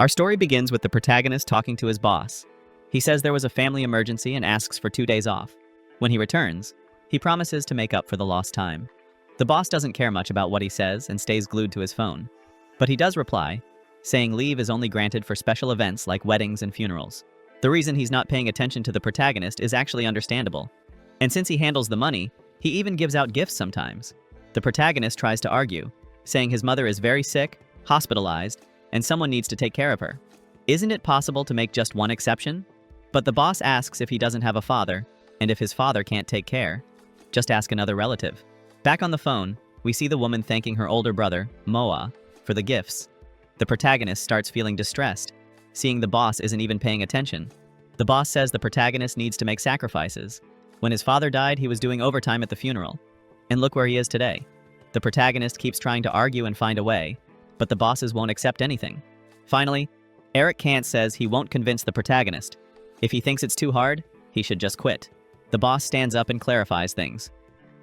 Our story begins with the protagonist talking to his boss. He says there was a family emergency and asks for 2 days off. When he returns, he promises to make up for the lost time. The boss doesn't care much about what he says and stays glued to his phone. But he does reply, saying leave is only granted for special events like weddings and funerals. The reason he's not paying attention to the protagonist is actually understandable. And since he handles the money, he even gives out gifts sometimes. The protagonist tries to argue, saying his mother is very sick, hospitalized, and someone needs to take care of her. Isn't it possible to make just one exception? But the boss asks if he doesn't have a father, and if his father can't take care, just ask another relative. Back on the phone, we see the woman thanking her older brother, Manhwa, for the gifts. The protagonist starts feeling distressed, seeing the boss isn't even paying attention. The boss says the protagonist needs to make sacrifices. When his father died, he was doing overtime at the funeral. And look where he is today. The protagonist keeps trying to argue and find a way, but the bosses won't accept anything. Finally, Eric Kant says he won't convince the protagonist. If he thinks it's too hard, he should just quit. The boss stands up and clarifies things.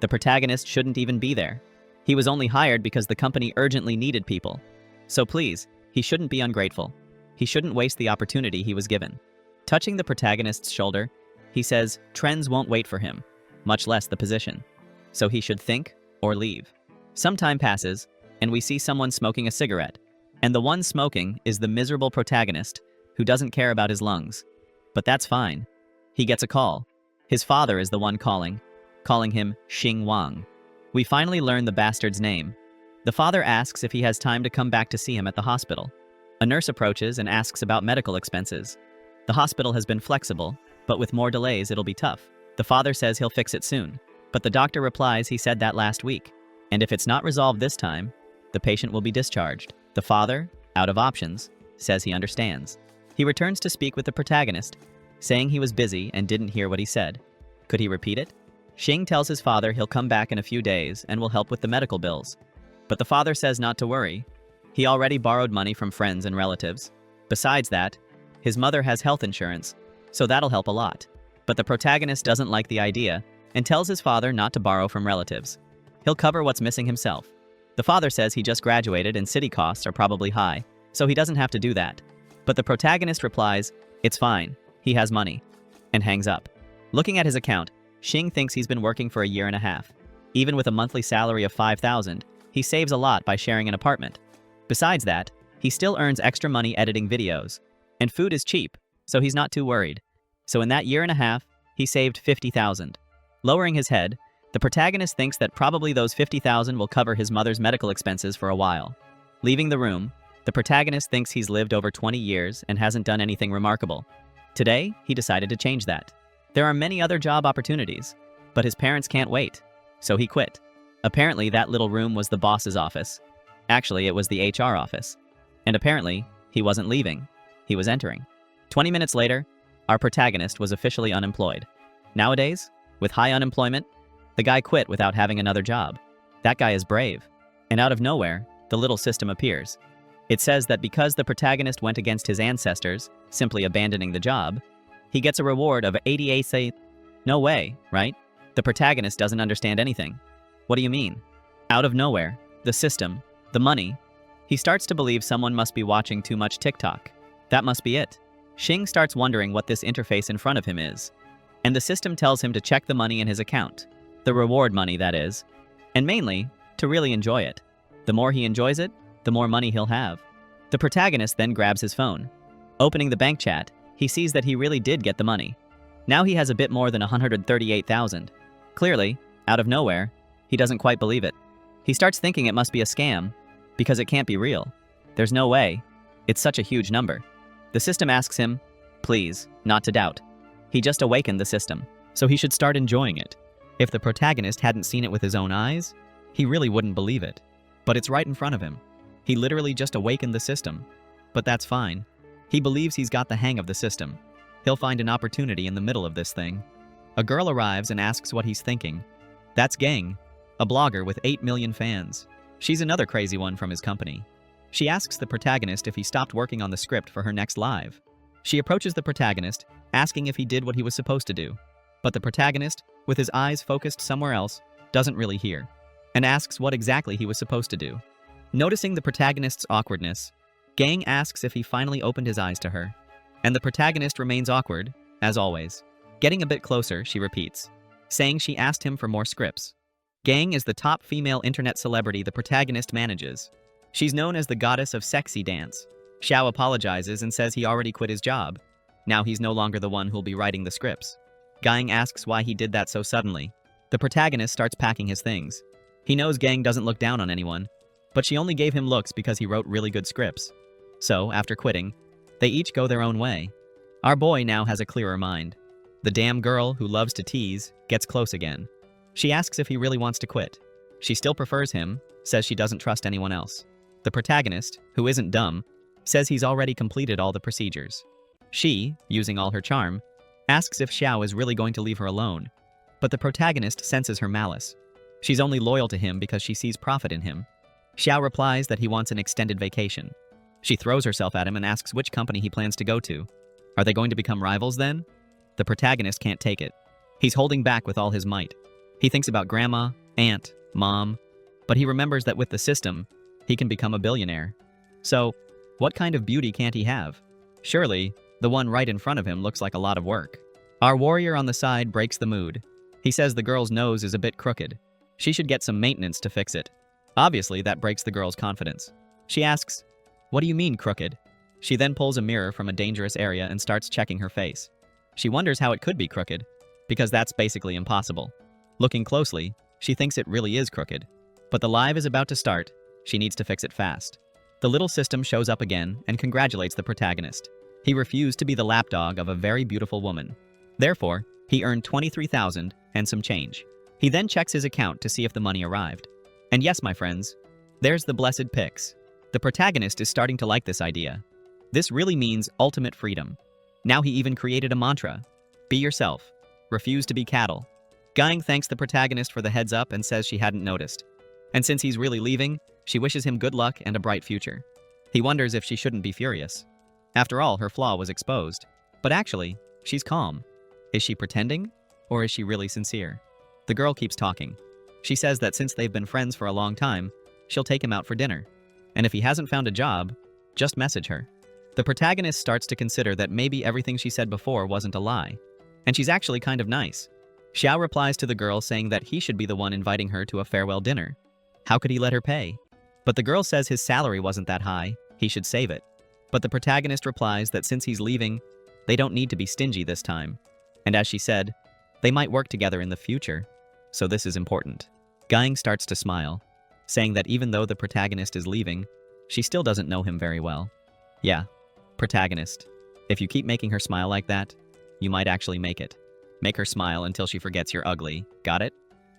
The protagonist shouldn't even be there. He was only hired because the company urgently needed people. So please, he shouldn't be ungrateful. He shouldn't waste the opportunity he was given. Touching the protagonist's shoulder, he says trends won't wait for him, much less the position. So he should think or leave. Some time passes, and we see someone smoking a cigarette. And the one smoking is the miserable protagonist who doesn't care about his lungs. But that's fine. He gets a call. His father is the one calling him Xing Wang. We finally learn the bastard's name. The father asks if he has time to come back to see him at the hospital. A nurse approaches and asks about medical expenses. The hospital has been flexible, but with more delays it'll be tough. The father says he'll fix it soon, but the doctor replies he said that last week. And if it's not resolved this time, the patient will be discharged. The father, out of options, says he understands. He returns to speak with the protagonist, saying he was busy and didn't hear what he said. Could he repeat it? Xing tells his father he'll come back in a few days and will help with the medical bills. But the father says not to worry. He already borrowed money from friends and relatives. Besides that, his mother has health insurance, so that'll help a lot. But the protagonist doesn't like the idea and tells his father not to borrow from relatives. He'll cover what's missing himself. The father says he just graduated and city costs are probably high, so he doesn't have to do that. But the protagonist replies, it's fine, he has money, and hangs up. Looking at his account, Xing thinks he's been working for a year and a half. Even with a monthly salary of $5,000, he saves a lot by sharing an apartment. Besides that, he still earns extra money editing videos. And food is cheap, so he's not too worried. So in that year and a half, he saved $50,000. Lowering his head, the protagonist thinks that probably those $50,000 will cover his mother's medical expenses for a while. Leaving the room, the protagonist thinks he's lived over 20 years and hasn't done anything remarkable. Today, he decided to change that. There are many other job opportunities, but his parents can't wait, so he quit. Apparently, that little room was the boss's office. Actually, it was the HR office. And apparently, he wasn't leaving. He was entering. 20 minutes later, our protagonist was officially unemployed. Nowadays, with high unemployment, the guy quit without having another job. That guy is brave. And out of nowhere, the little system appears. It says that because the protagonist went against his ancestors, simply abandoning the job, he gets a reward of 88. No way, right? The protagonist doesn't understand anything. What do you mean? Out of nowhere, the system, the money. He starts to believe someone must be watching too much TikTok. That must be it. Xing starts wondering what this interface in front of him is. And the system tells him to check the money in his account. The reward money, that is. And mainly, to really enjoy it. The more he enjoys it, the more money he'll have. The protagonist then grabs his phone. Opening the bank chat, he sees that he really did get the money. Now he has a bit more than $138,000. Clearly, out of nowhere, he doesn't quite believe it. He starts thinking it must be a scam, because it can't be real. There's no way. It's such a huge number. The system asks him, please, not to doubt. He just awakened the system, so he should start enjoying it. If the protagonist hadn't seen it with his own eyes, he really wouldn't believe it. But it's right in front of him. He literally just awakened the system. But that's fine. He believes he's got the hang of the system. He'll find an opportunity in the middle of this thing. A girl arrives and asks what he's thinking. That's Gang, a blogger with 8 million fans. She's another crazy one from his company. She asks the protagonist if he stopped working on the script for her next live. She approaches the protagonist, asking if he did what he was supposed to do. But the protagonist, with his eyes focused somewhere else, doesn't really hear, and asks what exactly he was supposed to do. Noticing the protagonist's awkwardness, Gang asks if he finally opened his eyes to her. And the protagonist remains awkward, as always. Getting a bit closer, she repeats, saying she asked him for more scripts. Gang is the top female internet celebrity the protagonist manages. She's known as the goddess of sexy dance. Xiao apologizes and says he already quit his job. Now he's no longer the one who'll be writing the scripts. Gang asks why he did that so suddenly. The protagonist starts packing his things. He knows Gang doesn't look down on anyone, but she only gave him looks because he wrote really good scripts. So, after quitting, they each go their own way. Our boy now has a clearer mind. The damn girl who loves to tease gets close again. She asks if he really wants to quit. She still prefers him, says she doesn't trust anyone else. The protagonist, who isn't dumb, says he's already completed all the procedures. She, using all her charm, asks if Xiao is really going to leave her alone. But the protagonist senses her malice. She's only loyal to him because she sees profit in him. Xiao replies that he wants an extended vacation. She throws herself at him and asks which company he plans to go to. Are they going to become rivals then? The protagonist can't take it. He's holding back with all his might. He thinks about grandma, aunt, mom, but he remembers that with the system, he can become a billionaire. So, what kind of beauty can't he have? Surely, the one right in front of him looks like a lot of work. Our warrior on the side breaks the mood. He says the girl's nose is a bit crooked. She should get some maintenance to fix it. Obviously, that breaks the girl's confidence. She asks, "What do you mean, crooked?" She then pulls a mirror from a dangerous area and starts checking her face. She wonders how it could be crooked, because that's basically impossible. Looking closely, she thinks it really is crooked. But the live is about to start. She needs to fix it fast. The little system shows up again and congratulates the protagonist. He refused to be the lapdog of a very beautiful woman. Therefore, he earned 23,000 and some change. He then checks his account to see if the money arrived. And yes, my friends, there's the blessed pics. The protagonist is starting to like this idea. This really means ultimate freedom. Now he even created a mantra. Be yourself. Refuse to be cattle. Gang thanks the protagonist for the heads up and says she hadn't noticed. And since he's really leaving, she wishes him good luck and a bright future. He wonders if she shouldn't be furious. After all, her flaw was exposed. But actually, she's calm. Is she pretending? Or is she really sincere? The girl keeps talking. She says that since they've been friends for a long time, she'll take him out for dinner. And if he hasn't found a job, just message her. The protagonist starts to consider that maybe everything she said before wasn't a lie. And she's actually kind of nice. Xiao replies to the girl saying that he should be the one inviting her to a farewell dinner. How could he let her pay? But the girl says his salary wasn't that high, he should save it. But the protagonist replies that since he's leaving, they don't need to be stingy this time. And as she said, they might work together in the future. So this is important. Gang starts to smile, saying that even though the protagonist is leaving, she still doesn't know him very well. Yeah, protagonist. If you keep making her smile like that, you might actually make it. Make her smile until she forgets you're ugly. Got it?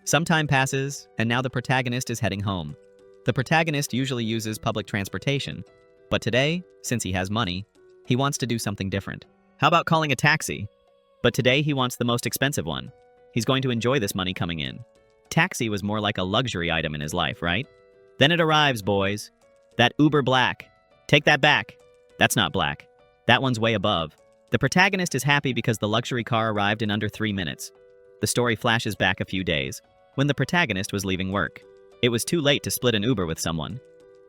Some time passes, and now the protagonist is heading home. The protagonist usually uses public transportation, but today, since he has money, he wants to do something different. How about calling a taxi? But today he wants the most expensive one. He's going to enjoy this money coming in. Taxi was more like a luxury item in his life, right? Then it arrives, boys. That Uber Black. Take that back. That's not black. That one's way above. The protagonist is happy because the luxury car arrived in under 3 minutes. The story flashes back a few days, when the protagonist was leaving work. It was too late to split an Uber with someone.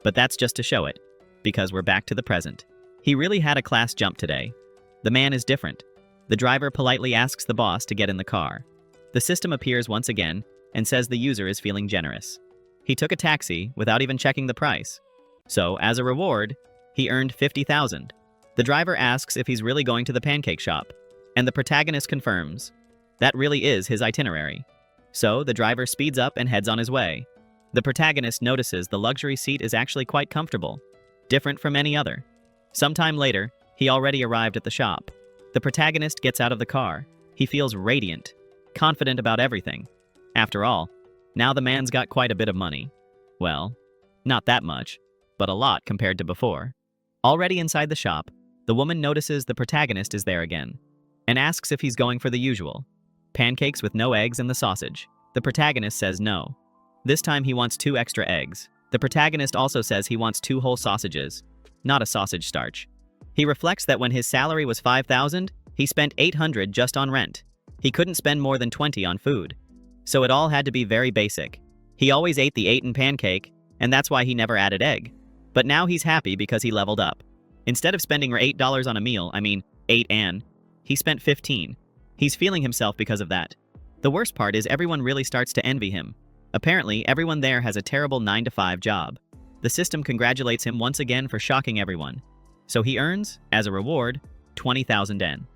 But that's just to show it, because we're back to the present. He really had a class jump today. The man is different. The driver politely asks the boss to get in the car. The system appears once again and says the user is feeling generous. He took a taxi without even checking the price. So, as a reward, he earned 50,000. The driver asks if he's really going to the pancake shop, and the protagonist confirms. That really is his itinerary. So, the driver speeds up and heads on his way. The protagonist notices the luxury seat is actually quite comfortable, different from any other. Sometime later, he already arrived at the shop. The protagonist gets out of the car. He feels radiant, confident about everything. After all, now the man's got quite a bit of money. Well, not that much, but a lot compared to before. Already inside the shop, the woman notices the protagonist is there again, and asks if he's going for the usual. Pancakes with no eggs and the sausage. The protagonist says no. This time he wants 2 extra eggs. The protagonist also says he wants 2 whole sausages, not a sausage starch. He reflects that when his salary was 5,000, he spent 800 just on rent. He couldn't spend more than 20 on food. So it all had to be very basic. He always ate the 8 in pancake, and that's why he never added egg. But now he's happy because he leveled up. Instead of spending $8 on a meal, 8 an, he spent 15. He's feeling himself because of that. The worst part is everyone really starts to envy him. Apparently, everyone there has a terrible 9-to-5 job. The system congratulates him once again for shocking everyone. So he earns, as a reward, 20,000 yen.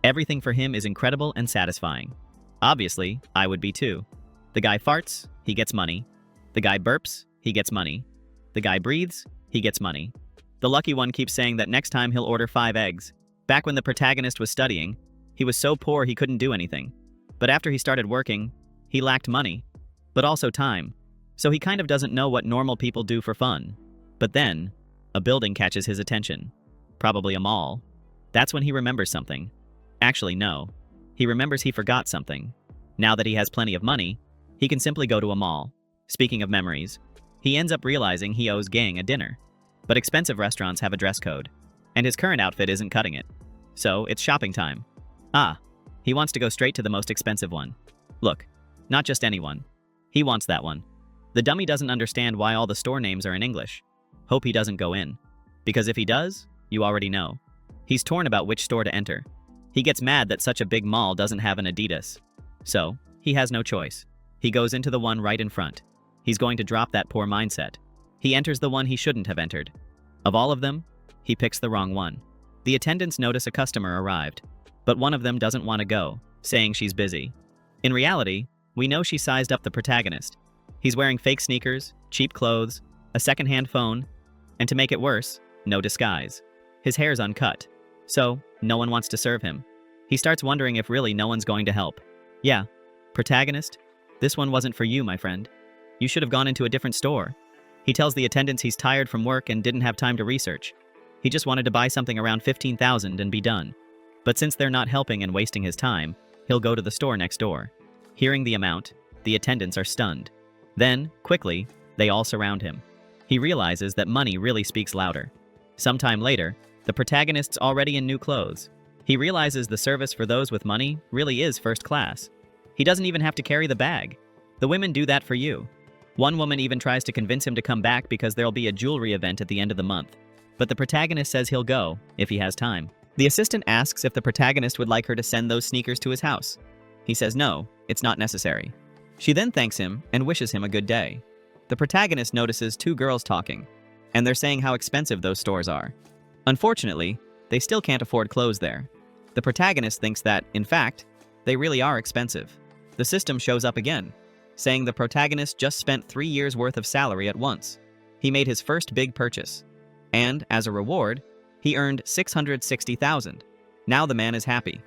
Everything for him is incredible and satisfying. Obviously, I would be too. The guy farts, he gets money. The guy burps, he gets money. The guy breathes, he gets money. The lucky one keeps saying that next time he'll order 5 eggs. Back when the protagonist was studying, he was so poor he couldn't do anything. But after he started working, he lacked money, but also time. So he kind of doesn't know what normal people do for fun. But then, a building catches his attention. Probably a mall. That's when he remembers something. Actually, no. He remembers he forgot something. Now that he has plenty of money, he can simply go to a mall. Speaking of memories, he ends up realizing he owes Gang a dinner. But expensive restaurants have a dress code, and his current outfit isn't cutting it. So it's shopping time. He wants to go straight to the most expensive one. Look, not just any one. He wants that one. The dummy doesn't understand why all the store names are in English. Hope he doesn't go in. Because if he does, you already know. He's torn about which store to enter. He gets mad that such a big mall doesn't have an Adidas. So, he has no choice. He goes into the one right in front. He's going to drop that poor mindset. He enters the one he shouldn't have entered. Of all of them, he picks the wrong one. The attendants notice a customer arrived, but one of them doesn't want to go, saying she's busy. In reality, we know she sized up the protagonist. He's wearing fake sneakers, cheap clothes, a secondhand phone, and to make it worse, no disguise. His hair's uncut, so no one wants to serve him. He starts wondering if really no one's going to help. Yeah, protagonist, this one wasn't for you, my friend. You should have gone into a different store. He tells the attendants he's tired from work and didn't have time to research. He just wanted to buy something around 15,000 and be done. But since they're not helping and wasting his time, he'll go to the store next door. Hearing the amount, the attendants are stunned. Then, quickly, they all surround him. He realizes that money really speaks louder. Sometime later, the protagonist's already in new clothes. He realizes the service for those with money really is first class. He doesn't even have to carry the bag. The women do that for you. One woman even tries to convince him to come back because there'll be a jewelry event at the end of the month. But the protagonist says he'll go, if he has time. The assistant asks if the protagonist would like her to send those sneakers to his house. He says no, it's not necessary. She then thanks him and wishes him a good day. The protagonist notices 2 girls talking, and they're saying how expensive those stores are. Unfortunately, they still can't afford clothes there. The protagonist thinks that, in fact, they really are expensive. The system shows up again, saying the protagonist just spent 3 years' worth of salary at once. He made his first big purchase, and, as a reward, he earned 660,000. Now the man is happy.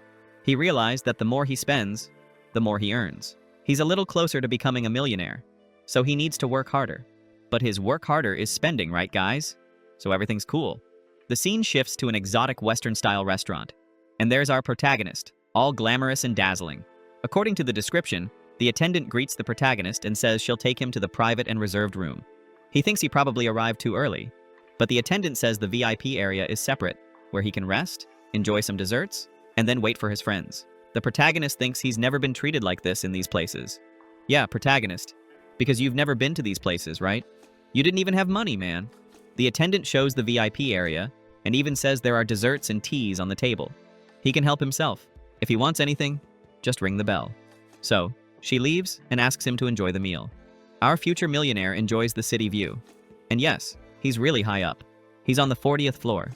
He realized that the more he spends, the more he earns. He's a little closer to becoming a millionaire, so he needs to work harder. But his work harder is spending, right guys? So everything's cool. The scene shifts to an exotic Western-style restaurant, and there's our protagonist, all glamorous and dazzling. According to the description, the attendant greets the protagonist and says she'll take him to the private and reserved room. He thinks he probably arrived too early, but the attendant says the VIP area is separate, where he can rest, enjoy some desserts, and then wait for his friends. The protagonist thinks he's never been treated like this in these places. Yeah, protagonist, because you've never been to these places, right? You didn't even have money, man. The attendant shows the VIP area, and even says there are desserts and teas on the table. He can help himself. If he wants anything, just ring the bell. So, she leaves and asks him to enjoy the meal. Our future millionaire enjoys the city view. And yes, he's really high up. He's on the 40th floor.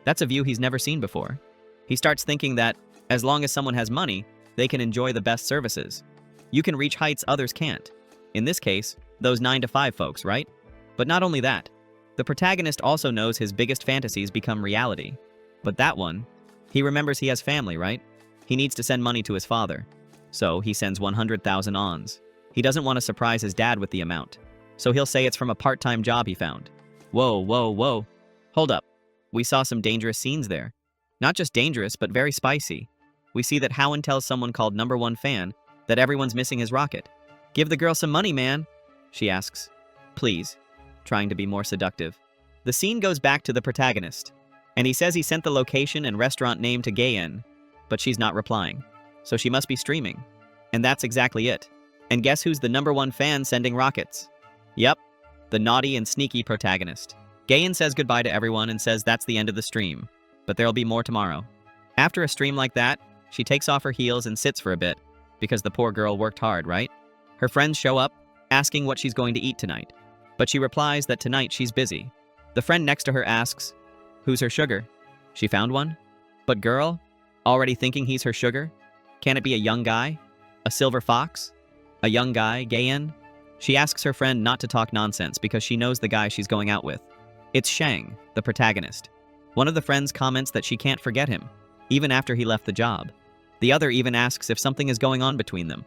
That's a view he's never seen before. He starts thinking that, as long as someone has money, they can enjoy the best services. You can reach heights others can't. In this case, those 9-to-5 folks, right? But not only that, the protagonist also knows his biggest fantasies become reality. But that one, he remembers he has family, right? He needs to send money to his father. So he sends 100,000 ons. He doesn't want to surprise his dad with the amount. So he'll say it's from a part-time job he found. Whoa, whoa, whoa. Hold up. We saw some dangerous scenes there. Not just dangerous, but very spicy. We see that Howen tells someone called Number One Fan that everyone's missing his rocket. Give the girl some money, man, she asks. Please, trying to be more seductive. The scene goes back to the protagonist, and he says he sent the location and restaurant name to Gayen, but she's not replying. So she must be streaming. And that's exactly it. And guess who's the number one fan sending rockets? Yep, the naughty and sneaky protagonist. Gayan says goodbye to everyone and says that's the end of the stream, but there'll be more tomorrow. After a stream like that, she takes off her heels and sits for a bit, because the poor girl worked hard, right? Her friends show up, asking what she's going to eat tonight, but she replies that tonight she's busy. The friend next to her asks, "Who's her sugar?" She found one? But girl, already thinking he's her sugar? Can it be a young guy? A silver fox? A young guy, Gayan? She asks her friend not to talk nonsense because she knows the guy she's going out with. It's Shang, the protagonist. One of the friends comments that she can't forget him, even after he left the job. The other even asks if something is going on between them.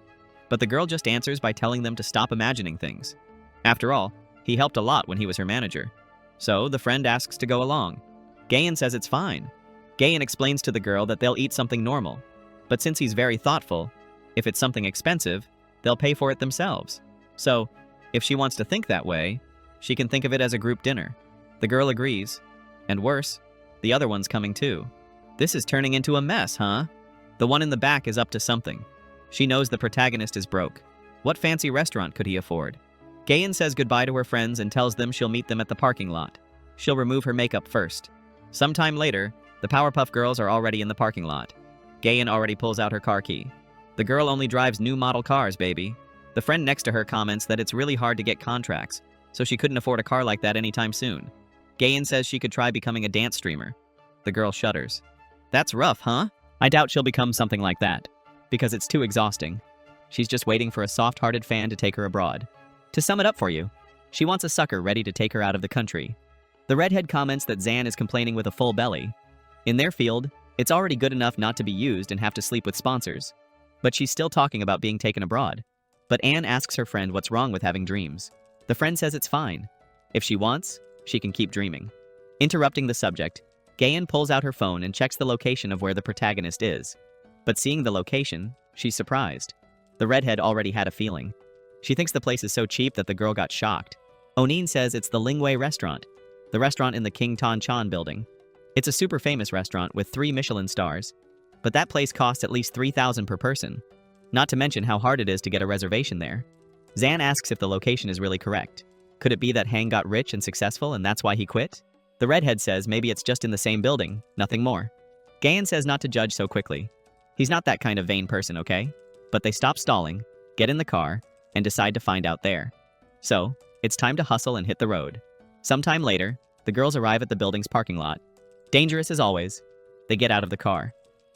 But the girl just answers by telling them to stop imagining things. After all, he helped a lot when he was her manager. So the friend asks to go along. Gayan says it's fine. Gayan explains to the girl that they'll eat something normal. But since he's very thoughtful, if it's something expensive, they'll pay for it themselves. So, if she wants to think that way, she can think of it as a group dinner. The girl agrees. And worse, the other one's coming too. This is turning into a mess, huh? The one in the back is up to something. She knows the protagonist is broke. What fancy restaurant could he afford? Gayan says goodbye to her friends and tells them she'll meet them at the parking lot. She'll remove her makeup first. Sometime later, the Powerpuff Girls are already in the parking lot. Gayan already pulls out her car key. The girl only drives new model cars, baby. The friend next to her comments that it's really hard to get contracts, so she couldn't afford a car like that anytime soon. Gayan says she could try becoming a dance streamer. The girl shudders. That's rough, huh? I doubt she'll become something like that, because it's too exhausting. She's just waiting for a soft-hearted fan to take her abroad. To sum it up for you, she wants a sucker ready to take her out of the country. The redhead comments that Zan is complaining with a full belly. In their field, it's already good enough not to be used and have to sleep with sponsors. But she's still talking about being taken abroad. But Anne asks her friend what's wrong with having dreams. The friend says it's fine. If she wants, she can keep dreaming. Interrupting the subject, Gayan pulls out her phone and checks the location of where the protagonist is. But seeing the location, she's surprised. The redhead already had a feeling. She thinks the place is so cheap that the girl got shocked. Onin says it's the Lingwei restaurant, the restaurant in the King Tan Chan building. It's a super famous restaurant with 3 Michelin stars, but that place costs at least 3,000 per person. Not to mention how hard it is to get a reservation there. Zan asks if the location is really correct. Could it be that Hang got rich and successful and that's why he quit? The redhead says maybe it's just in the same building, nothing more. Gayan says not to judge so quickly. He's not that kind of vain person, okay? But they stop stalling, get in the car, and decide to find out there. So, it's time to hustle and hit the road. Sometime later, the girls arrive at the building's parking lot. Dangerous as always, they get out of the car.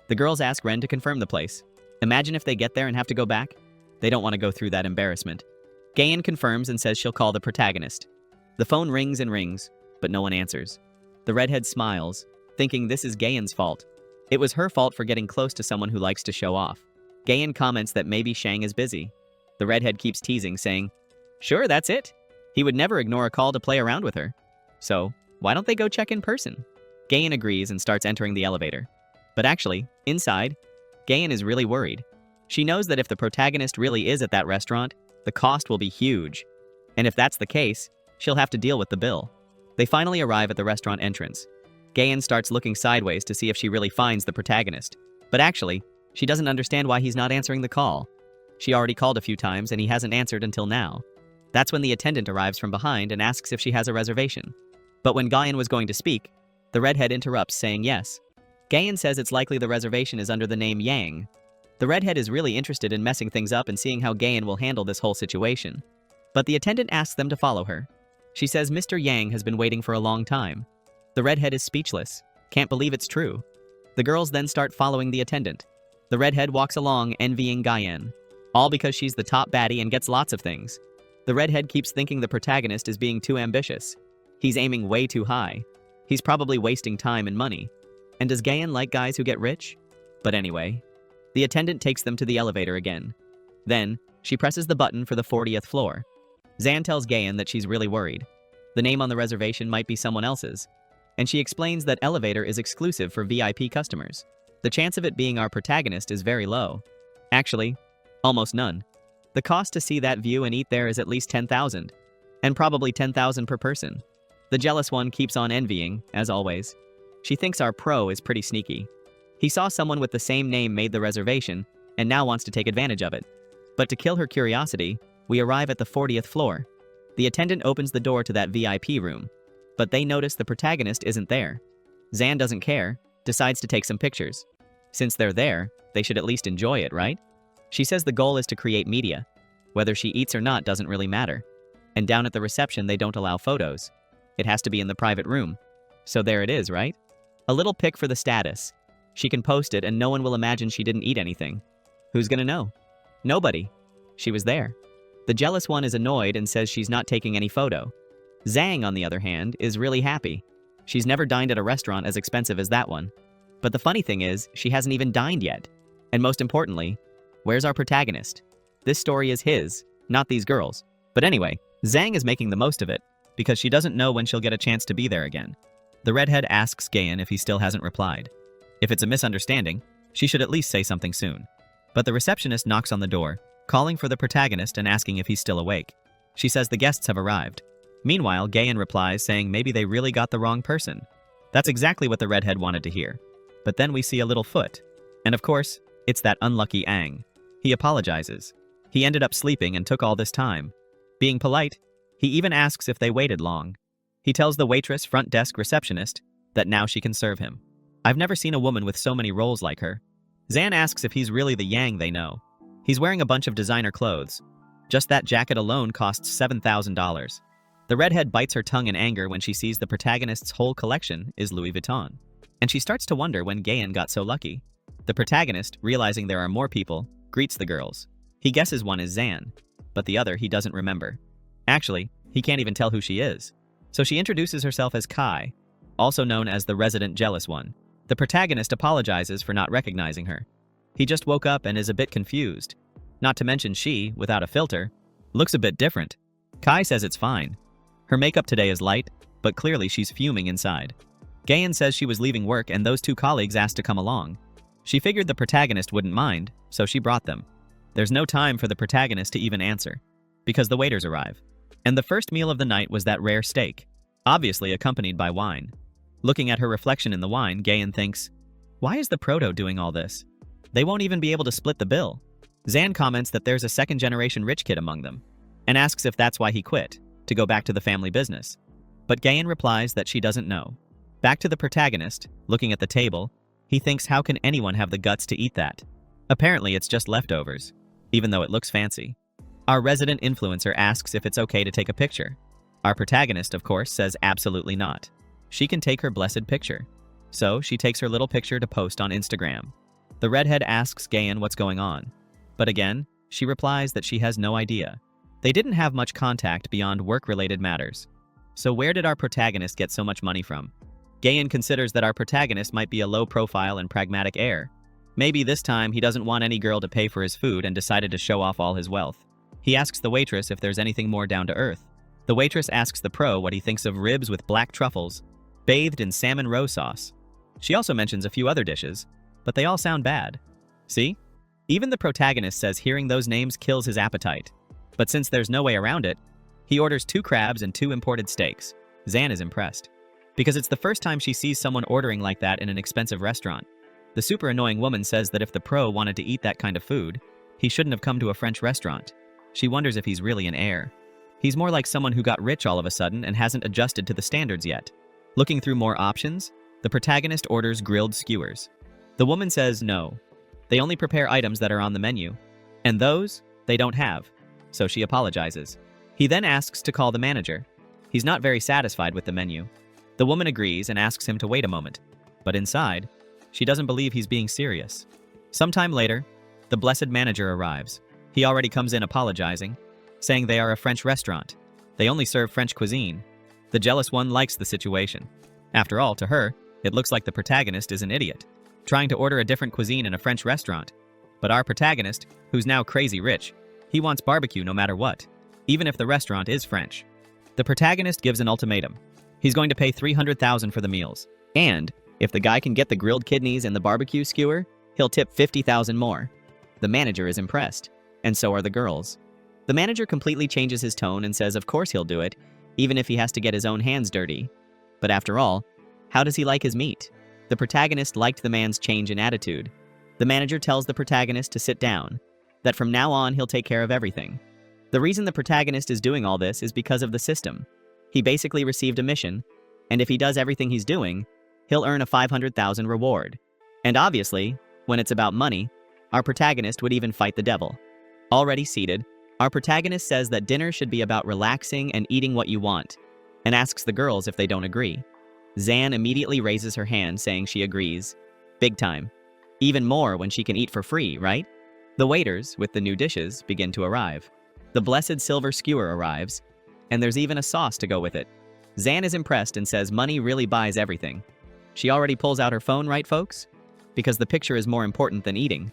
The girls ask Ren to confirm the place. Imagine if they get there and have to go back. They don't want to go through that embarrassment. Gayan confirms and says she'll call the protagonist. The phone rings and rings, but no one answers. The redhead smiles, thinking this is Gayan's fault. It was her fault for getting close to someone who likes to show off. Gayan comments that maybe Shang is busy. The redhead keeps teasing, saying, "Sure, that's it." He would never ignore a call to play around with her. So, why don't they go check in person? Gayan agrees and starts entering the elevator. But actually, inside, Gayan is really worried. She knows that if the protagonist really is at that restaurant, the cost will be huge. And if that's the case, she'll have to deal with the bill. They finally arrive at the restaurant entrance. Gayan starts looking sideways to see if she really finds the protagonist. But actually, she doesn't understand why he's not answering the call. She already called a few times and he hasn't answered until now. That's when the attendant arrives from behind and asks if she has a reservation. But when Gayan was going to speak, the redhead interrupts, saying yes. Gayan says it's likely the reservation is under the name Yang. The redhead is really interested in messing things up and seeing how Gayan will handle this whole situation. But the attendant asks them to follow her. She says Mr. Yang has been waiting for a long time. The redhead is speechless, can't believe it's true. The girls then start following the attendant. The redhead walks along, envying Gayan. All because she's the top baddie and gets lots of things. The redhead keeps thinking the protagonist is being too ambitious. He's aiming way too high. He's probably wasting time and money. And does Gayan like guys who get rich? But anyway, the attendant takes them to the elevator again. Then, she presses the button for the 40th floor. Zan tells Gayan that she's really worried. The name on the reservation might be someone else's. And she explains that elevator is exclusive for VIP customers. The chance of it being our protagonist is very low. Actually, almost none. The cost to see that view and eat there is at least 10,000. And probably 10,000 per person. The jealous one keeps on envying, as always. She thinks our pro is pretty sneaky. He saw someone with the same name made the reservation, and now wants to take advantage of it. But to kill her curiosity, we arrive at the 40th floor. The attendant opens the door to that VIP room. but they notice the protagonist isn't there. Zan doesn't care, decides to take some pictures. Since they're there, they should at least enjoy it, right? She says the goal is to create media. Whether she eats or not doesn't really matter. And down at the reception, they don't allow photos. It has to be in the private room. So there it is, right? A little pic for the status. She can post it and no one will imagine she didn't eat anything. Who's gonna know? Nobody. She was there. The jealous one is annoyed and says she's not taking any photo. Zhang, on the other hand, is really happy. She's never dined at a restaurant as expensive as that one. But the funny thing is, she hasn't even dined yet. And most importantly, where's our protagonist? This story is his, not these girls. But anyway, Zhang is making the most of it, because she doesn't know when she'll get a chance to be there again. The redhead asks Gayan if he still hasn't replied. If it's a misunderstanding, she should at least say something soon. But the receptionist knocks on the door, calling for the protagonist and asking if he's still awake. She says the guests have arrived. Meanwhile, Gayan replies saying maybe they really got the wrong person. That's exactly what the redhead wanted to hear. But then we see a little foot. And of course, it's that unlucky Aang. He apologizes. He ended up sleeping and took all this time. Being polite, he even asks if they waited long. He tells the waitress front desk receptionist that now she can serve him. I've never seen a woman with so many roles like her. Zan asks if he's really the Yang they know. He's wearing a bunch of designer clothes. Just that jacket alone costs $7,000. The redhead bites her tongue in anger when she sees the protagonist's whole collection is Louis Vuitton. And she starts to wonder when Gayan got so lucky. The protagonist, realizing there are more people, greets the girls. He guesses one is Zan, but the other he doesn't remember. Actually, he can't even tell who she is. So she introduces herself as Kai, also known as the resident jealous one. The protagonist apologizes for not recognizing her. He just woke up and is a bit confused. Not to mention she, without a filter, looks a bit different. Kai says it's fine. Her makeup today is light, but clearly she's fuming inside. Gayan says she was leaving work and those two colleagues asked to come along. She figured the protagonist wouldn't mind, so she brought them. There's no time for the protagonist to even answer, because the waiters arrive. And the first meal of the night was that rare steak, obviously accompanied by wine. Looking at her reflection in the wine, Gayan thinks, why is the proto doing all this? They won't even be able to split the bill. Zan comments that there's a second-generation rich kid among them, and asks if that's why he quit, to go back to the family business. But Gayan replies that she doesn't know. Back to the protagonist, looking at the table, he thinks how can anyone have the guts to eat that? Apparently it's just leftovers, even though it looks fancy. Our resident influencer asks if it's okay to take a picture. Our protagonist, of course, says absolutely not. She can take her blessed picture. So she takes her little picture to post on Instagram. The redhead asks Gayan what's going on. But again, she replies that she has no idea. They didn't have much contact beyond work-related matters. So where did our protagonist get so much money from? Gayan considers that our protagonist might be a low-profile and pragmatic heir. Maybe this time he doesn't want any girl to pay for his food and decided to show off all his wealth. He asks the waitress if there's anything more down to earth. The waitress asks the pro what he thinks of ribs with black truffles, bathed in salmon roe sauce. She also mentions a few other dishes, but they all sound bad. See? Even the protagonist says hearing those names kills his appetite. But since there's no way around it, he orders 2 crabs and 2 imported steaks. Zan is impressed, because it's the first time she sees someone ordering like that in an expensive restaurant. The super annoying woman says that if the pro wanted to eat that kind of food, he shouldn't have come to a French restaurant. She wonders if he's really an heir. He's more like someone who got rich all of a sudden and hasn't adjusted to the standards yet. Looking through more options, the protagonist orders grilled skewers. The woman says no. They only prepare items that are on the menu, and those they don't have, so she apologizes. He then asks to call the manager. He's not very satisfied with the menu. The woman agrees and asks him to wait a moment, but inside, she doesn't believe he's being serious. Sometime later, the blessed manager arrives. He already comes in apologizing, saying they are a French restaurant. They only serve French cuisine. The jealous one likes the situation. After all, to her, it looks like the protagonist is an idiot, trying to order a different cuisine in a French restaurant. But our protagonist, who's now crazy rich, he wants barbecue no matter what, even if the restaurant is French. The protagonist gives an ultimatum. He's going to pay $300,000 for the meals, and if the guy can get the grilled kidneys and the barbecue skewer, he'll tip $50,000 more. The manager is impressed, and so are the girls. The manager completely changes his tone and says of course he'll do it, even if he has to get his own hands dirty. But after all, how does he like his meat? The protagonist liked the man's change in attitude. The manager tells the protagonist to sit down, that from now on he'll take care of everything. The reason the protagonist is doing all this is because of the system. He basically received a mission, And if he does everything he's doing, he'll earn a 500,000 reward. And obviously, when it's about money, our protagonist would even fight the devil. Already seated, our protagonist says that dinner should be about relaxing and eating what you want, and asks the girls if they don't agree. Zan immediately raises her hand, saying she agrees. Big time. Even more when she can eat for free, right? The waiters, with the new dishes, begin to arrive. The blessed silver skewer arrives, and there's even a sauce to go with it. Zan is impressed and says money really buys everything. She already pulls out her phone, right, folks? Because the picture is more important than eating.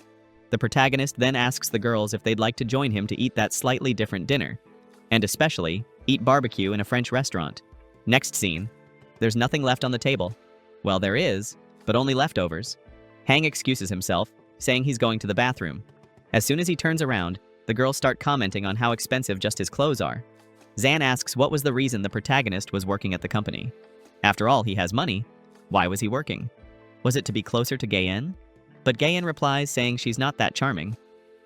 The protagonist then asks the girls if they'd like to join him to eat that slightly different dinner, and especially eat barbecue in a French restaurant. Next scene. There's nothing left on the table. Well, there is, but only leftovers. Hang excuses himself, saying he's going to the bathroom. As soon as he turns around, the girls start commenting on how expensive just his clothes are. Zan asks what was the reason the protagonist was working at the company. After all, he has money. Why was he working? Was it to be closer to Gayen? But Gayen replies, saying she's not that charming.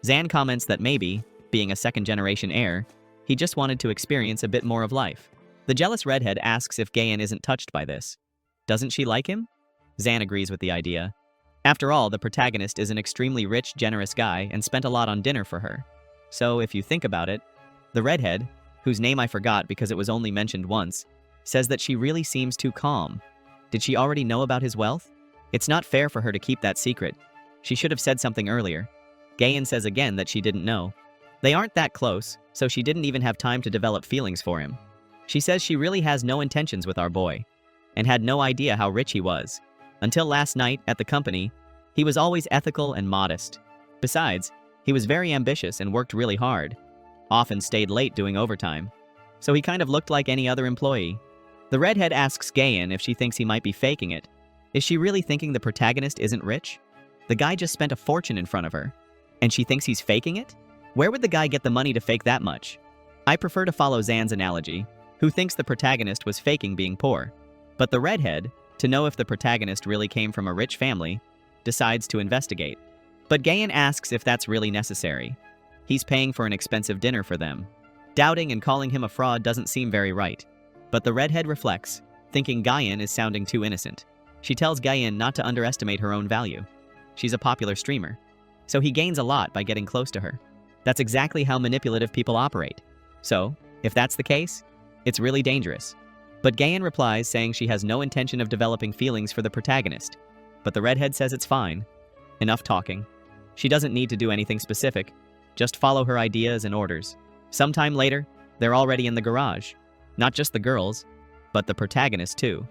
Zan comments that maybe, being a second-generation heir, he just wanted to experience a bit more of life. The jealous redhead asks if Gayen isn't touched by this. Doesn't she like him? Zan agrees with the idea. After all, the protagonist is an extremely rich, generous guy and spent a lot on dinner for her. So, if you think about it, the redhead, whose name I forgot because it was only mentioned once, says that she really seems too calm. Did she already know about his wealth? It's not fair for her to keep that secret. She should have said something earlier. Gayen says again that she didn't know. They aren't that close, so she didn't even have time to develop feelings for him. She says she really has no intentions with our boy, and had no idea how rich he was. Until last night, at the company, he was always ethical and modest. Besides, he was very ambitious and worked really hard. Often stayed late doing overtime. So he kind of looked like any other employee. The redhead asks Gayen if she thinks he might be faking it. Is she really thinking the protagonist isn't rich? The guy just spent a fortune in front of her, and she thinks he's faking it? Where would the guy get the money to fake that much? I prefer to follow Zan's analogy, who thinks the protagonist was faking being poor. But the redhead, to know if the protagonist really came from a rich family, decides to investigate. But Gayen asks if that's really necessary. He's paying for an expensive dinner for them. Doubting and calling him a fraud doesn't seem very right. But the redhead reflects, thinking Gayen is sounding too innocent. She tells Gayen not to underestimate her own value. She's a popular streamer, so he gains a lot by getting close to her. That's exactly how manipulative people operate. So, if that's the case, it's really dangerous. But Gayen replies, saying she has no intention of developing feelings for the protagonist. But the redhead says it's fine. Enough talking. She doesn't need to do anything specific, just follow her ideas and orders. Sometime later, they're already in the garage. Not just the girls, but the protagonist too.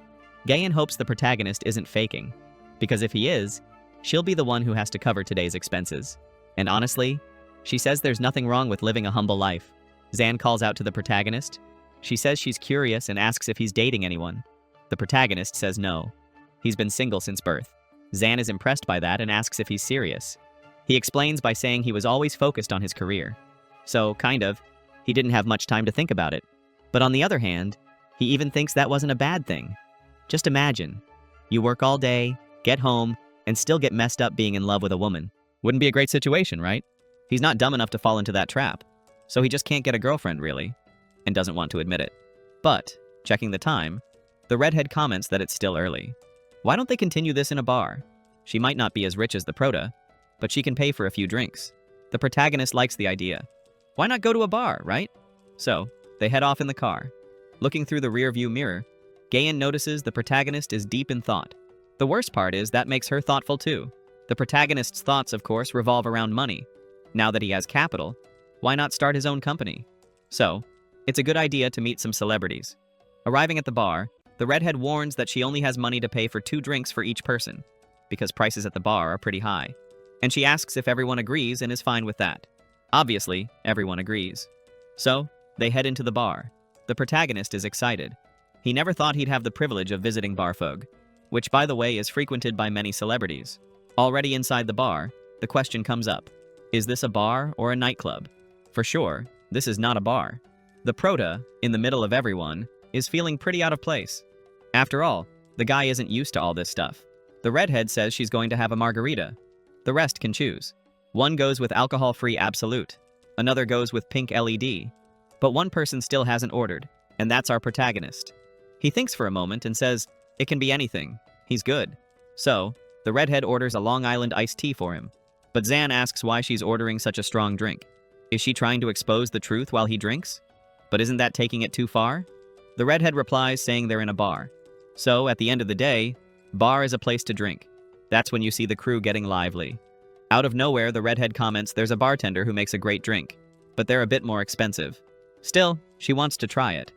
Gayen hopes the protagonist isn't faking, because if he is, she'll be the one who has to cover today's expenses. And honestly, she says there's nothing wrong with living a humble life. Zan calls out to the protagonist. She says she's curious and asks if he's dating anyone. The protagonist says no. He's been single since birth. Zan is impressed by that and asks if he's serious. He explains by saying he was always focused on his career. So, kind of, he didn't have much time to think about it. But on the other hand, he even thinks that wasn't a bad thing. Just imagine, you work all day, get home, and still get messed up being in love with a woman. Wouldn't be a great situation, right? He's not dumb enough to fall into that trap, so he just can't get a girlfriend, really, and doesn't want to admit it. But, checking the time, the redhead comments that it's still early. Why don't they continue this in a bar? She might not be as rich as the prota, but she can pay for a few drinks. The protagonist likes the idea. Why not go to a bar, right? So, they head off in the car. Looking through the rearview mirror, Gayen notices the protagonist is deep in thought. The worst part is that makes her thoughtful too. The protagonist's thoughts, of course, revolve around money. Now that he has capital, why not start his own company? So, it's a good idea to meet some celebrities. Arriving at the bar, the redhead warns that she only has money to pay for 2 drinks for each person, because prices at the bar are pretty high. And she asks if everyone agrees and is fine with that. Obviously, everyone agrees. So, they head into the bar. The protagonist is excited. He never thought he'd have the privilege of visiting Barfog, which by the way is frequented by many celebrities. Already inside the bar, the question comes up. Is this a bar or a nightclub? For sure, this is not a bar. The prota, in the middle of everyone, is feeling pretty out of place. After all, the guy isn't used to all this stuff. The redhead says she's going to have a margarita. The rest can choose. One goes with alcohol-free Absolute. Another goes with pink LED. But one person still hasn't ordered, and that's our protagonist. He thinks for a moment and says, "It can be anything. He's good." So, the redhead orders a Long Island iced tea for him. But Zan asks why she's ordering such a strong drink. Is she trying to expose the truth while he drinks? But isn't that taking it too far? The redhead replies saying they're in a bar. So, at the end of the day, bar is a place to drink. That's when you see the crew getting lively. Out of nowhere, the redhead comments there's a bartender who makes a great drink, but they're a bit more expensive. Still, she wants to try it.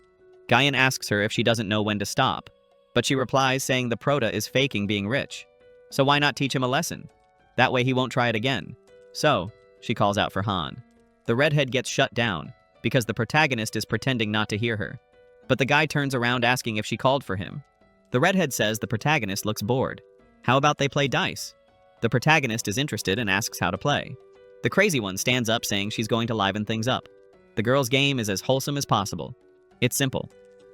Guyan asks her if she doesn't know when to stop, but she replies saying the prota is faking being rich. So why not teach him a lesson? That way he won't try it again. So, she calls out for Han. The redhead gets shut down because the protagonist is pretending not to hear her. But the guy turns around asking if she called for him. The redhead says the protagonist looks bored. How about they play dice? The protagonist is interested and asks how to play. The crazy one stands up saying she's going to liven things up. The girl's game is as wholesome as possible. It's simple.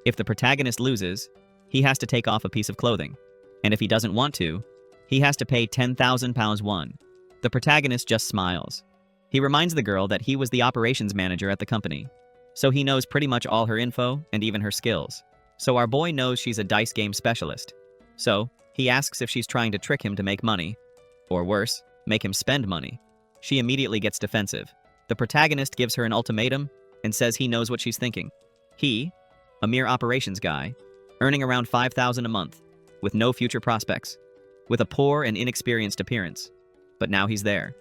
If the protagonist loses, he has to take off a piece of clothing. And if he doesn't want to, he has to pay 10,000 pounds won. The protagonist just smiles. He reminds the girl that he was the operations manager at the company. So he knows pretty much all her info and even her skills. So our boy knows she's a dice game specialist. So, he asks if she's trying to trick him to make money. Or worse, make him spend money. She immediately gets defensive. The protagonist gives her an ultimatum and says he knows what she's thinking. He, a mere operations guy, earning around 5,000 a month, with no future prospects, with a poor and inexperienced appearance. But now he's there,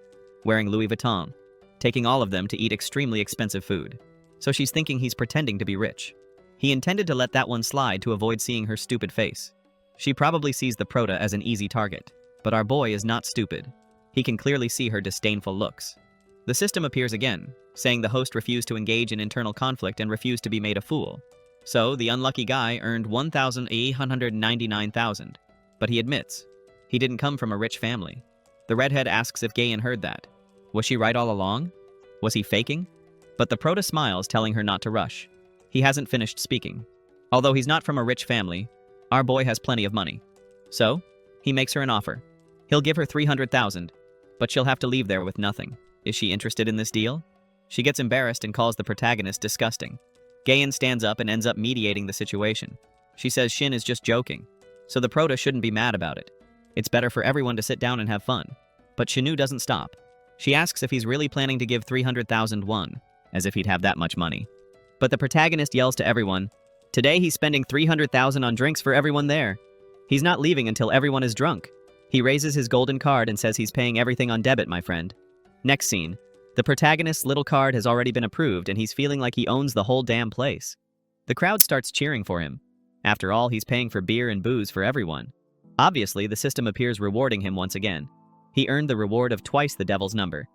wearing Louis Vuitton, taking all of them to eat extremely expensive food. So she's thinking he's pretending to be rich. He intended to let that one slide to avoid seeing her stupid face. She probably sees the prota as an easy target, but our boy is not stupid. He can clearly see her disdainful looks. The system appears again, saying the host refused to engage in internal conflict and refused to be made a fool. So, the unlucky guy earned 1,899,000, but he admits he didn't come from a rich family. The redhead asks if Gayan heard that. Was she right all along? Was he faking? But the prota smiles, telling her not to rush. He hasn't finished speaking. Although he's not from a rich family, our boy has plenty of money. So, he makes her an offer. He'll give her 300,000, but she'll have to leave there with nothing. Is she interested in this deal? She gets embarrassed and calls the protagonist disgusting. Gayan stands up and ends up mediating the situation. She says Shin is just joking, so the prota shouldn't be mad about it. It's better for everyone to sit down and have fun. But Shinu doesn't stop. She asks if he's really planning to give 300,000 won, as if he'd have that much money. But the protagonist yells to everyone, today he's spending 300,000 on drinks for everyone there. He's not leaving until everyone is drunk. He raises his golden card and says he's paying everything on debit, my friend. Next scene. The protagonist's little card has already been approved and he's feeling like he owns the whole damn place. The crowd starts cheering for him. After all, he's paying for beer and booze for everyone. Obviously, the system appears rewarding him once again. He earned the reward of twice the devil's number.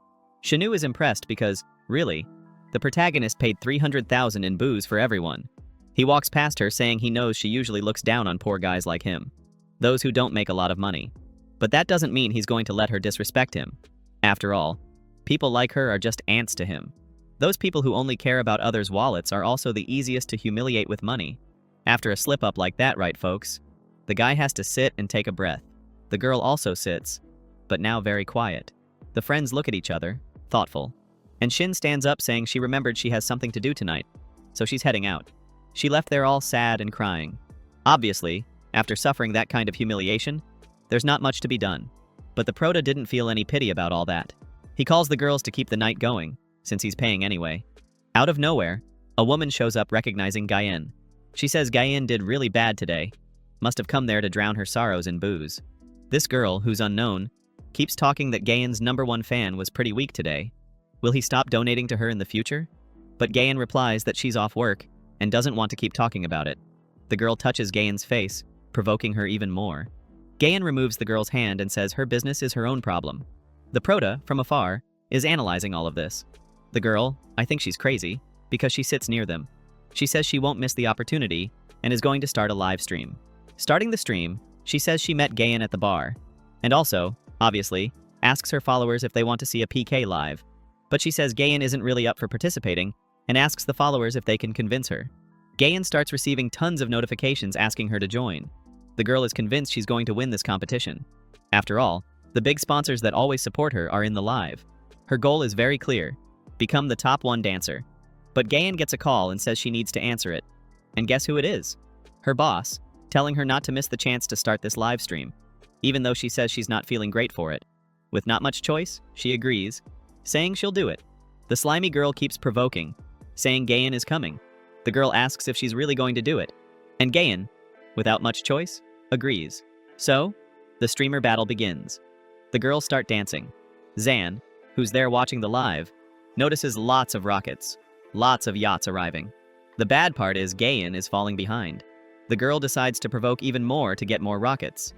Shinu is impressed because, really, the protagonist paid 300,000 in booze for everyone. He walks past her saying he knows she usually looks down on poor guys like him, those who don't make a lot of money. But that doesn't mean he's going to let her disrespect him. After all, people like her are just ants to him. Those people who only care about others' wallets are also the easiest to humiliate with money. After a slip-up like that, right folks? The guy has to sit and take a breath. The girl also sits, but now very quiet. The friends look at each other, thoughtful. And Shin stands up saying she remembered she has something to do tonight, so she's heading out. She left there all sad and crying. Obviously, after suffering that kind of humiliation, there's not much to be done. But the prota didn't feel any pity about all that. He calls the girls to keep the night going, since he's paying anyway. Out of nowhere, a woman shows up recognizing Gayen. She says Gayen did really bad today. Must have come there to drown her sorrows in booze. This girl, who's unknown, keeps talking that Gayen's #1 fan was pretty weak today. Will he stop donating to her in the future? But Gayen replies that she's off work and doesn't want to keep talking about it. The girl touches Gayen's face, provoking her even more. Gayen removes the girl's hand and says her business is her own problem. The prota, from afar, is analyzing all of this. The girl, I think she's crazy, because she sits near them. She says she won't miss the opportunity and is going to start a live stream. Starting the stream, she says she met Gayen at the bar, and also, obviously, asks her followers if they want to see a PK live. But she says Gayen isn't really up for participating and asks the followers if they can convince her. Gayen starts receiving tons of notifications asking her to join. The girl is convinced she's going to win this competition. After all, the big sponsors that always support her are in the live. Her goal is very clear: become the top 1 dancer. But Gayen gets a call and says she needs to answer it. And guess who it is? Her boss, telling her not to miss the chance to start this live stream, even though she says she's not feeling great for it. With not much choice, she agrees, saying she'll do it. The slimy girl keeps provoking, saying Gayan is coming. The girl asks if she's really going to do it, and Gayan, without much choice, agrees. So, the streamer battle begins. The girls start dancing. Zan, who's there watching the live, notices lots of rockets, lots of yachts arriving. The bad part is Gayan is falling behind. The girl decides to provoke even more to get more rockets.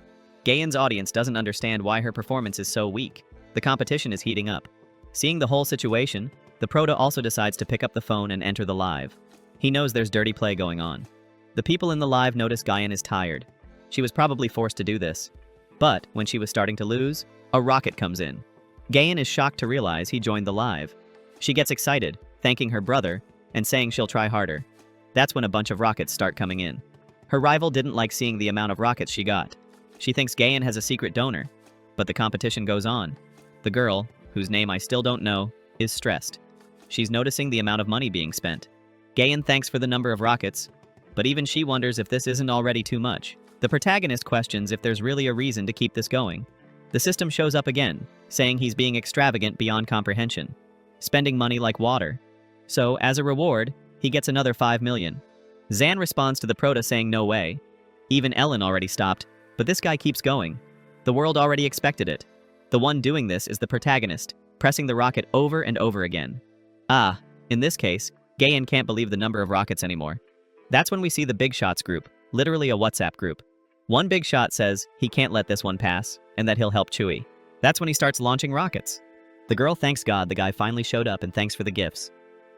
Gayan's audience doesn't understand why her performance is so weak. The competition is heating up. Seeing the whole situation, the Proto also decides to pick up the phone and enter the live. He knows there's dirty play going on. The people in the live notice Gayan is tired. She was probably forced to do this. But when she was starting to lose, a rocket comes in. Gayan is shocked to realize he joined the live. She gets excited, thanking her brother, and saying she'll try harder. That's when a bunch of rockets start coming in. Her rival didn't like seeing the amount of rockets she got. She thinks Gayan has a secret donor, but the competition goes on. The girl, whose name I still don't know, is stressed. She's noticing the amount of money being spent. Gayan thanks for the number of rockets, but even she wonders if this isn't already too much. The protagonist questions if there's really a reason to keep this going. The system shows up again, saying he's being extravagant beyond comprehension, spending money like water. So, as a reward, he gets another 5 million. Zan responds to the Proto saying no way. Even Ellen already stopped, but this guy keeps going. The world already expected it. The one doing this is the protagonist, pressing the rocket over and over again. In this case, Gayan can't believe the number of rockets anymore. That's when we see the Big Shots group, literally a WhatsApp group. One big shot says he can't let this one pass, and that he'll help Chewie. That's when he starts launching rockets. The girl thanks God the guy finally showed up and thanks for the gifts.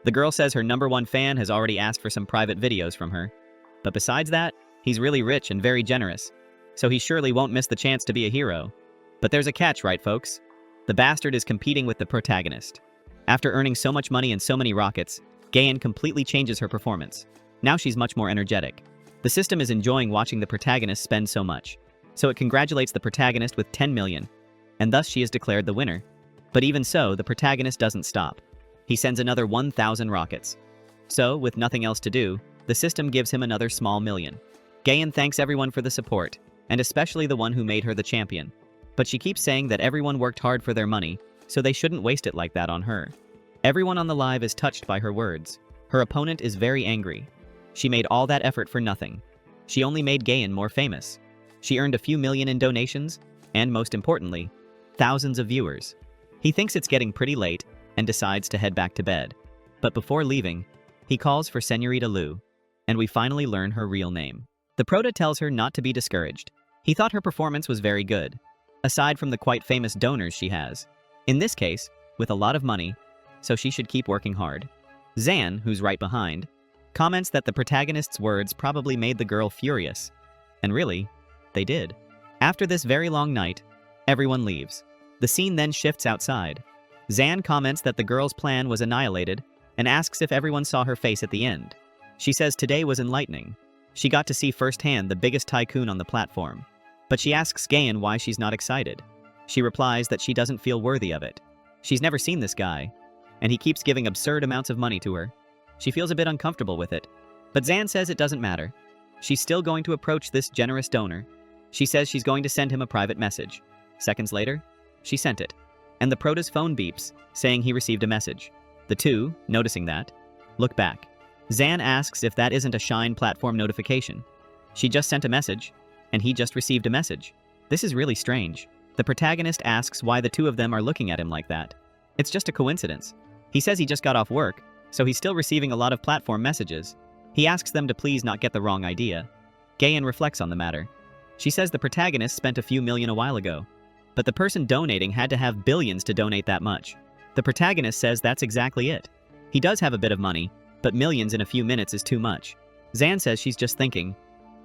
The girl says her #1 fan has already asked for some private videos from her. But besides that, he's really rich and very generous, so he surely won't miss the chance to be a hero. But there's a catch, right folks? The bastard is competing with the protagonist. After earning so much money and so many rockets, Gayan completely changes her performance. Now she's much more energetic. The system is enjoying watching the protagonist spend so much, so it congratulates the protagonist with 10 million, and thus she is declared the winner. But even so, the protagonist doesn't stop. He sends another 1,000 rockets. So, with nothing else to do, the system gives him another small million. Gayan thanks everyone for the support, and especially the one who made her the champion. But she keeps saying that everyone worked hard for their money, so they shouldn't waste it like that on her. Everyone on the live is touched by her words. Her opponent is very angry. She made all that effort for nothing. She only made Gayan more famous. She earned a few million in donations, and most importantly, thousands of viewers. He thinks it's getting pretty late and decides to head back to bed. But before leaving, he calls for Senorita Lu, and we finally learn her real name. The Proto tells her not to be discouraged. He thought her performance was very good, aside from the quite famous donors she has. In this case, with a lot of money, so she should keep working hard. Zan, who's right behind, comments that the protagonist's words probably made the girl furious. And really, they did. After this very long night, everyone leaves. The scene then shifts outside. Zan comments that the girl's plan was annihilated and asks if everyone saw her face at the end. She says today was enlightening. She got to see firsthand the biggest tycoon on the platform. But she asks Gayan why she's not excited. She replies that she doesn't feel worthy of it. She's never seen this guy, and he keeps giving absurd amounts of money to her. She feels a bit uncomfortable with it. But Zan says it doesn't matter. She's still going to approach this generous donor. She says she's going to send him a private message. Seconds later, she sent it. And the Proto's phone beeps, saying he received a message. The two, noticing that, look back. Zan asks if that isn't a Shine platform notification. She just sent a message, and he just received a message. This is really strange. The protagonist asks why the two of them are looking at him like that. It's just a coincidence. He says he just got off work, so he's still receiving a lot of platform messages. He asks them to please not get the wrong idea. Gayan reflects on the matter. She says the protagonist spent a few million a while ago, but the person donating had to have billions to donate that much. The protagonist says that's exactly it. He does have a bit of money, but millions in a few minutes is too much. Zan says she's just thinking,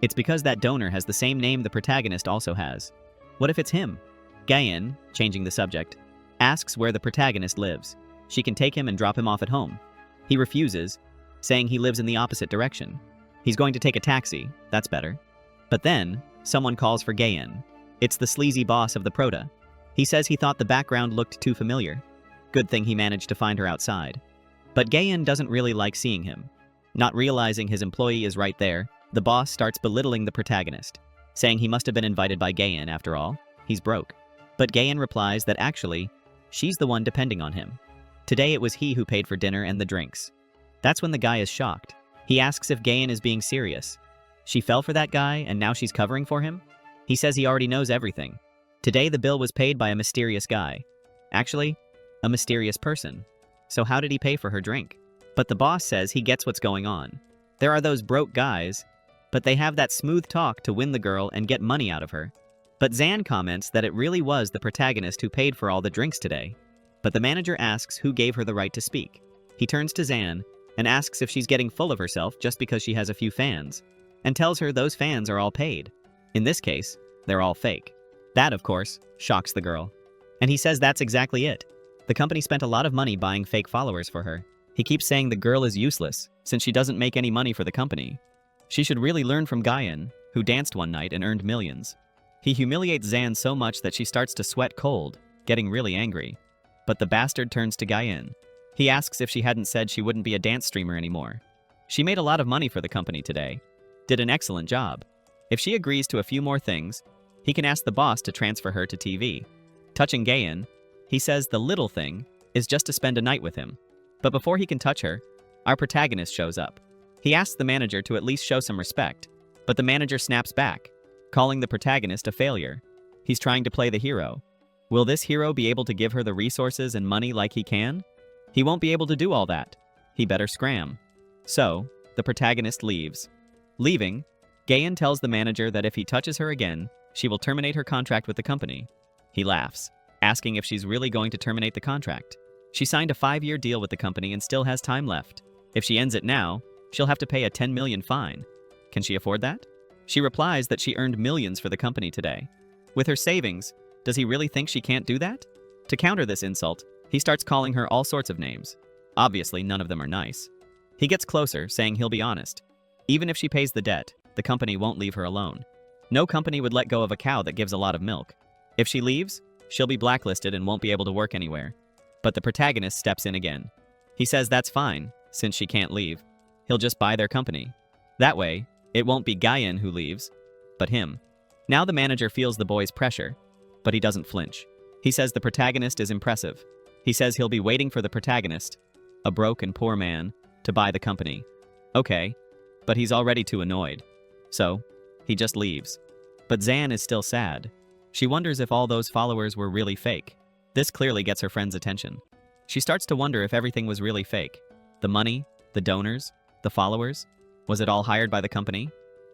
it's because that donor has the same name the protagonist also has. What if it's him? Gayan, changing the subject, asks where the protagonist lives. She can take him and drop him off at home. He refuses, saying he lives in the opposite direction. He's going to take a taxi, that's better. But then, someone calls for Gayan. It's the sleazy boss of the Proto. He says he thought the background looked too familiar. Good thing he managed to find her outside. But Gayan doesn't really like seeing him. Not realizing his employee is right there, The boss starts belittling the protagonist, saying he must have been invited by Gayen after all. He's broke. But Gayen replies that actually, she's the one depending on him. Today it was he who paid for dinner and the drinks. That's when the guy is shocked. He asks if Gayen is being serious. She fell for that guy and now she's covering for him? He says he already knows everything. Today the bill was paid by a mysterious guy. Actually, a mysterious person. So how did he pay for her drink? But the boss says he gets what's going on. There are those broke guys, but they have that smooth talk to win the girl and get money out of her. But Zan comments that it really was the protagonist who paid for all the drinks today. But the manager asks who gave her the right to speak. He turns to Zan and asks if she's getting full of herself just because she has a few fans, and tells her those fans are all paid. In this case, they're all fake. That, of course, shocks the girl. And he says that's exactly it. The company spent a lot of money buying fake followers for her. He keeps saying the girl is useless, since she doesn't make any money for the company. She should really learn from Gayen, who danced one night and earned millions. He humiliates Zan so much that she starts to sweat cold, getting really angry. But the bastard turns to Gayen. He asks if she hadn't said she wouldn't be a dance streamer anymore. She made a lot of money for the company today. Did an excellent job. If she agrees to a few more things, he can ask the boss to transfer her to TV. Touching Gayen, he says the little thing is just to spend a night with him. But before he can touch her, our protagonist shows up. He asks the manager to at least show some respect, but the manager snaps back, calling the protagonist a failure. He's trying to play the hero. Will this hero be able to give her the resources and money like he can? He won't be able to do all that. He better scram. So, the protagonist leaves. Leaving, Gayen tells the manager that if he touches her again, she will terminate her contract with the company. He laughs, asking if she's really going to terminate the contract. She signed a 5-year deal with the company and still has time left. If she ends it now, she'll have to pay a 10 million fine. Can she afford that? She replies that she earned millions for the company today. With her savings, does he really think she can't do that? To counter this insult, he starts calling her all sorts of names. Obviously, none of them are nice. He gets closer, saying he'll be honest. Even if she pays the debt, the company won't leave her alone. No company would let go of a cow that gives a lot of milk. If she leaves, she'll be blacklisted and won't be able to work anywhere. But the protagonist steps in again. He says that's fine, since she can't leave. He'll just buy their company. That way, it won't be Gayen who leaves, but him. Now the manager feels the boy's pressure, but he doesn't flinch. He says the protagonist is impressive. He says he'll be waiting for the protagonist, a broke and poor man, to buy the company. Okay, but he's already too annoyed. So, he just leaves. But Zan is still sad. She wonders if all those followers were really fake. This clearly gets her friend's attention. She starts to wonder if everything was really fake. The money, the donors, the followers? Was it all hired by the company?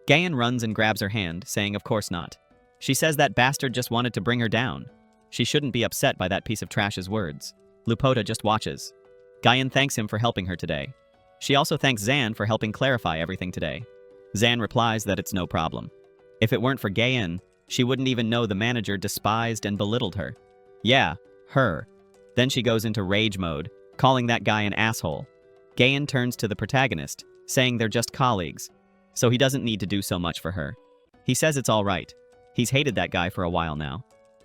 Gayen runs and grabs her hand, saying of course not. She says that bastard just wanted to bring her down. She shouldn't be upset by that piece of trash's words. Lupota just watches. Gayen thanks him for helping her today. She also thanks Zan for helping clarify everything today. Zan replies that it's no problem. If it weren't for Gayen, she wouldn't even know the manager despised and belittled her. Yeah, her. Then she goes into rage mode, calling that guy an asshole. Gayen turns to the protagonist, saying they're just colleagues, so he doesn't need to do so much for her. He says it's all right. He's hated that guy for a while now.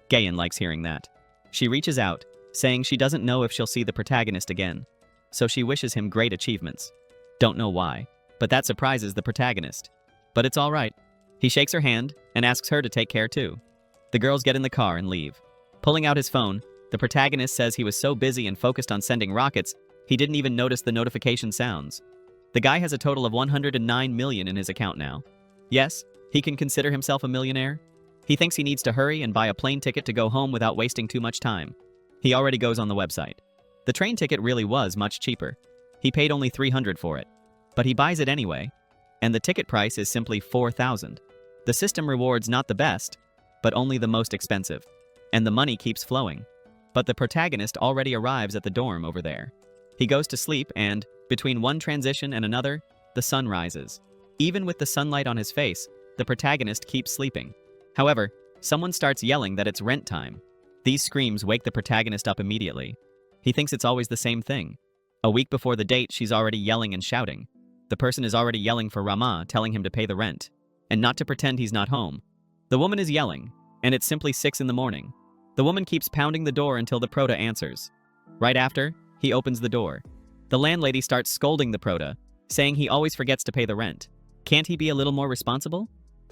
Gayen likes hearing that. She reaches out, saying she doesn't know if she'll see the protagonist again, so she wishes him great achievements. Don't know why, but that surprises the protagonist. But it's all right. He shakes her hand and asks her to take care too. The girls get in the car and leave. Pulling out his phone, the protagonist says he was so busy and focused on sending rockets, he didn't even notice the notification sounds. The guy has a total of 109 million in his account now. Yes, he can consider himself a millionaire. He thinks he needs to hurry and buy a plane ticket to go home without wasting too much time. He already goes on the website. The train ticket really was much cheaper. He paid only 300 for it. But he buys it anyway, and the ticket price is simply 4,000. The system rewards not the best, but only the most expensive. And the money keeps flowing. But the protagonist already arrives at the dorm over there. He goes to sleep and, between one transition and another, the sun rises. Even with the sunlight on his face, the protagonist keeps sleeping. However, someone starts yelling that it's rent time. These screams wake the protagonist up immediately. He thinks it's always the same thing. A week before the date, she's already yelling and shouting. The person is already yelling for Rama, telling him to pay the rent, and not to pretend he's not home. The woman is yelling, and it's simply 6 in the morning. The woman keeps pounding the door until the prota answers. Right after, he opens the door. The landlady starts scolding the prota, saying he always forgets to pay the rent. Can't he be a little more responsible?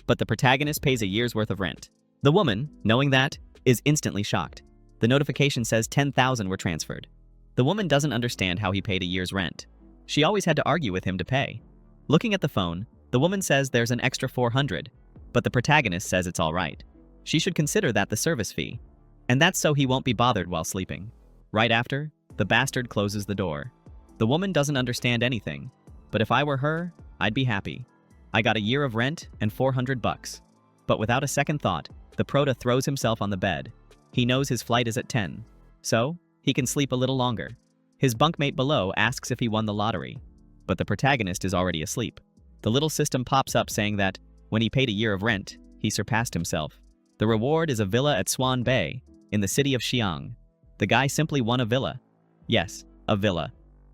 But the protagonist pays a year's worth of rent. The woman, knowing that, is instantly shocked. The notification says 10,000 were transferred. The woman doesn't understand how he paid a year's rent. She always had to argue with him to pay. Looking at the phone, the woman says there's an extra 400, but the protagonist says it's all right. She should consider that the service fee. And that's so he won't be bothered while sleeping. Right after, the bastard closes the door. The woman doesn't understand anything, but if I were her, I'd be happy. I got a year of rent and 400 bucks. But without a second thought, the prota throws himself on the bed. He knows his flight is at 10, so he can sleep a little longer. His bunkmate below asks if he won the lottery, but the protagonist is already asleep. The little system pops up saying that when he paid a year of rent, he surpassed himself. The reward is a villa at Swan Bay, in the city of Xi'an. The guy simply won a villa. Yes, a villa.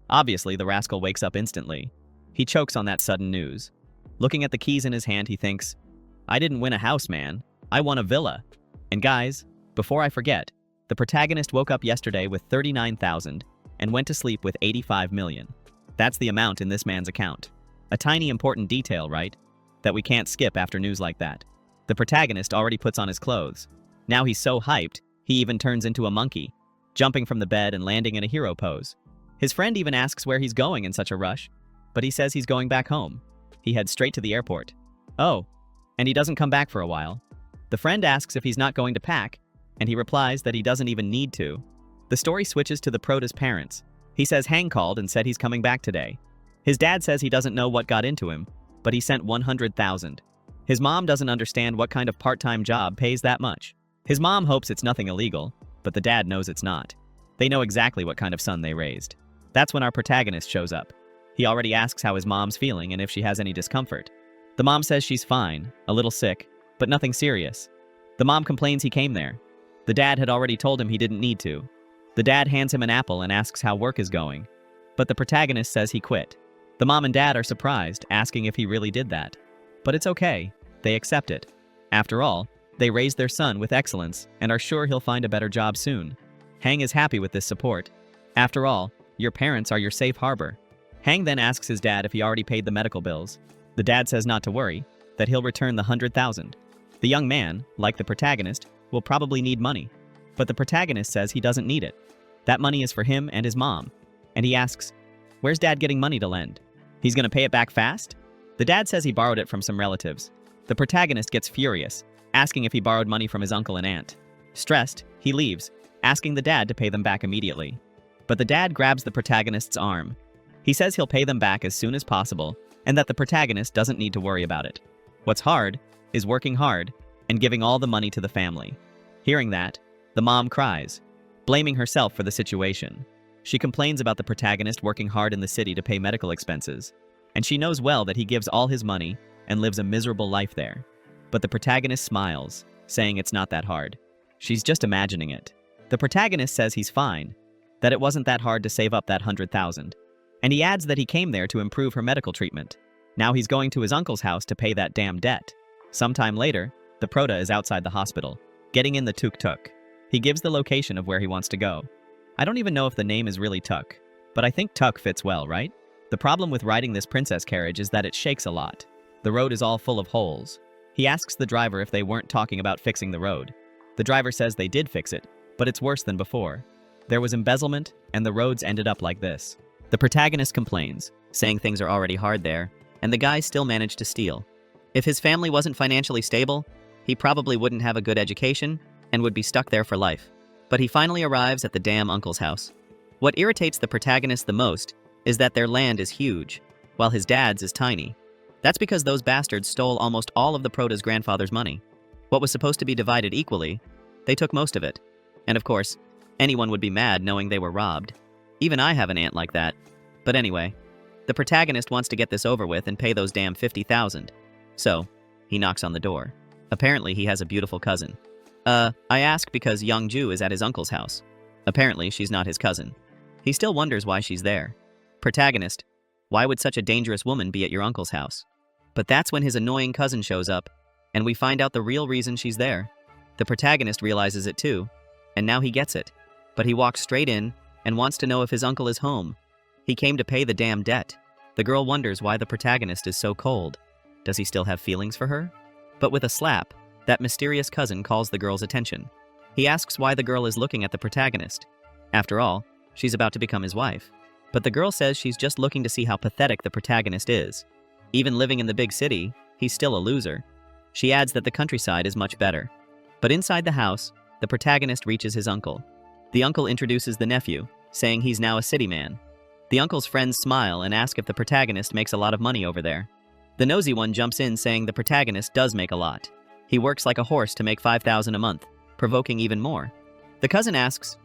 Obviously, the rascal wakes up instantly. He chokes on that sudden news. Looking at the keys in his hand, he thinks, I didn't win a house, man. I won a villa. And guys, before I forget, the protagonist woke up yesterday with 39,000 and went to sleep with 85 million. That's the amount in this man's account. A tiny important detail, right? That we can't skip after news like that. The protagonist already puts on his clothes. Now he's so hyped, he even turns into a monkey, jumping from the bed and landing in a hero pose. His friend even asks where he's going in such a rush, but he says he's going back home. He heads straight to the airport. Oh, and he doesn't come back for a while. The friend asks if he's not going to pack, and he replies that he doesn't even need to. The story switches to the prota's parents. He says Hang called and said he's coming back today. His dad says he doesn't know what got into him, but he sent 100,000. His mom doesn't understand what kind of part-time job pays that much. His mom hopes it's nothing illegal, but the dad knows it's not. They know exactly what kind of son they raised. That's when our protagonist shows up. He already asks how his mom's feeling and if she has any discomfort. The mom says she's fine, a little sick, but nothing serious. The mom complains he came there. The dad had already told him he didn't need to. The dad hands him an apple and asks how work is going, but the protagonist says he quit. The mom and dad are surprised, asking if he really did that. But it's okay, they accept it. After all, they raised their son with excellence and are sure he'll find a better job soon. Hang is happy with this support. After all, your parents are your safe harbor. Hang then asks his dad if he already paid the medical bills. The dad says not to worry, that he'll return the 100,000. The young man, like the protagonist, will probably need money. But the protagonist says he doesn't need it. That money is for him and his mom. And he asks, where's dad getting money to lend? He's gonna pay it back fast? The dad says he borrowed it from some relatives. The protagonist gets furious, asking if he borrowed money from his uncle and aunt. Stressed, he leaves, asking the dad to pay them back immediately. But the dad grabs the protagonist's arm. He says he'll pay them back as soon as possible, and that the protagonist doesn't need to worry about it. What's hard is working hard and giving all the money to the family. Hearing that, the mom cries, blaming herself for the situation. She complains about the protagonist working hard in the city to pay medical expenses, and she knows well that he gives all his money and lives a miserable life there. But the protagonist smiles, saying it's not that hard. She's just imagining it. The protagonist says he's fine, that it wasn't that hard to save up that 100,000. And he adds that he came there to improve her medical treatment. Now he's going to his uncle's house to pay that damn debt. Sometime later, the prota is outside the hospital, getting in the tuk-tuk. He gives the location of where he wants to go. I don't even know if the name is really tuk, but I think tuk fits well, right? The problem with riding this princess carriage is that it shakes a lot. The road is all full of holes. He asks the driver if they weren't talking about fixing the road. The driver says they did fix it, but it's worse than before. There was embezzlement, and the roads ended up like this. The protagonist complains, saying things are already hard there, and the guy still managed to steal. If his family wasn't financially stable, he probably wouldn't have a good education and would be stuck there for life. But he finally arrives at the damn uncle's house. What irritates the protagonist the most is that their land is huge, while his dad's is tiny. That's because those bastards stole almost all of the prota's grandfather's money. What was supposed to be divided equally, they took most of it. And of course, anyone would be mad knowing they were robbed. Even I have an aunt like that. But anyway, the protagonist wants to get this over with and pay those damn 50,000. So, he knocks on the door. Apparently, he has a beautiful cousin. I ask because Young Ju is at his uncle's house. Apparently, she's not his cousin. He still wonders why she's there. Protagonist, why would such a dangerous woman be at your uncle's house? But that's when his annoying cousin shows up, and we find out the real reason she's there. The protagonist realizes it too, and now he gets it. But he walks straight in and wants to know if his uncle is home. He came to pay the damn debt. The girl wonders why the protagonist is so cold. Does he still have feelings for her? But with a slap, that mysterious cousin calls the girl's attention. He asks why the girl is looking at the protagonist. After all, she's about to become his wife. But the girl says she's just looking to see how pathetic the protagonist is. Even living in the big city, he's still a loser. She adds that the countryside is much better. But inside the house, the protagonist reaches his uncle. The uncle introduces the nephew, saying he's now a city man. The uncle's friends smile and ask if the protagonist makes a lot of money over there. The nosy one jumps in saying the protagonist does make a lot. He works like a horse to make $5,000 a month, provoking even more. The cousin asks,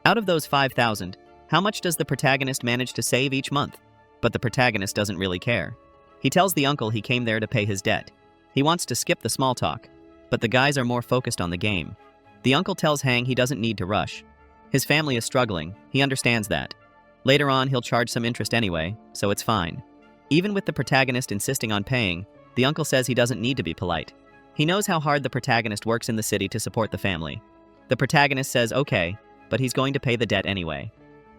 out of those $5,000, how much does the protagonist manage to save each month? But the protagonist doesn't really care. He tells the uncle he came there to pay his debt. He wants to skip the small talk, but the guys are more focused on the game. The uncle tells Hang he doesn't need to rush. His family is struggling, he understands that. Later on, he'll charge some interest anyway, so it's fine. Even with the protagonist insisting on paying, the uncle says he doesn't need to be polite. He knows how hard the protagonist works in the city to support the family. The protagonist says okay, but he's going to pay the debt anyway.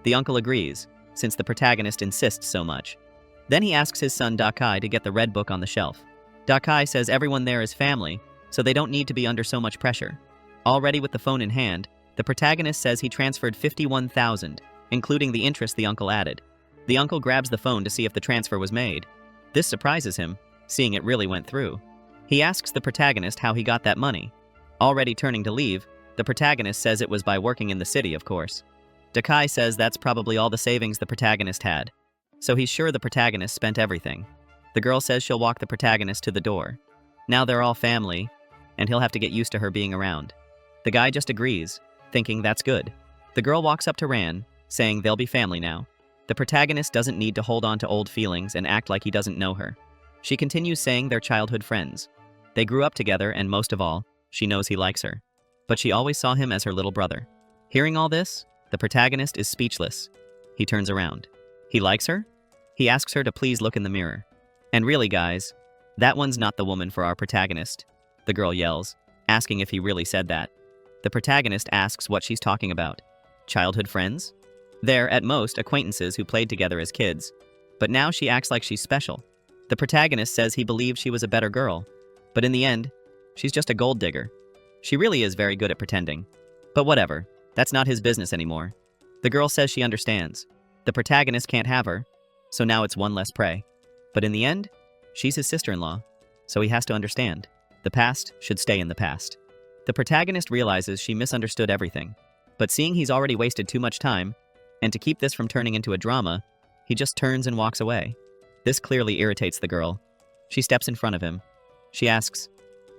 The uncle agrees, since the protagonist insists so much. Then he asks his son Dakai to get the red book on the shelf. Dakai says everyone there is family, so they don't need to be under so much pressure. Already with the phone in hand, the protagonist says he transferred $51,000, including the interest the uncle added. The uncle grabs the phone to see if the transfer was made. This surprises him, seeing it really went through. He asks the protagonist how he got that money. Already turning to leave, the protagonist says it was by working in the city, of course. Dakai says that's probably all the savings the protagonist had, so he's sure the protagonist spent everything. The girl says she'll walk the protagonist to the door. Now they're all family, and he'll have to get used to her being around. The guy just agrees, thinking that's good. The girl walks up to Ran, saying they'll be family now. The protagonist doesn't need to hold on to old feelings and act like he doesn't know her. She continues saying they're childhood friends. They grew up together, and most of all, she knows he likes her. But she always saw him as her little brother. Hearing all this, the protagonist is speechless. He turns around. He likes her? He asks her to please look in the mirror. And really, guys, that one's not the woman for our protagonist, the girl yells, asking if he really said that. The protagonist asks what she's talking about. Childhood friends? They're, at most, acquaintances who played together as kids. But now she acts like she's special. The protagonist says he believes she was a better girl. But in the end, she's just a gold digger. She really is very good at pretending. But whatever, that's not his business anymore. The girl says she understands. The protagonist can't have her, so now it's one less prey. But in the end, she's his sister-in-law, so he has to understand. The past should stay in the past. The protagonist realizes she misunderstood everything. But seeing he's already wasted too much time, and to keep this from turning into a drama, he just turns and walks away. This clearly irritates the girl. She steps in front of him. She asks,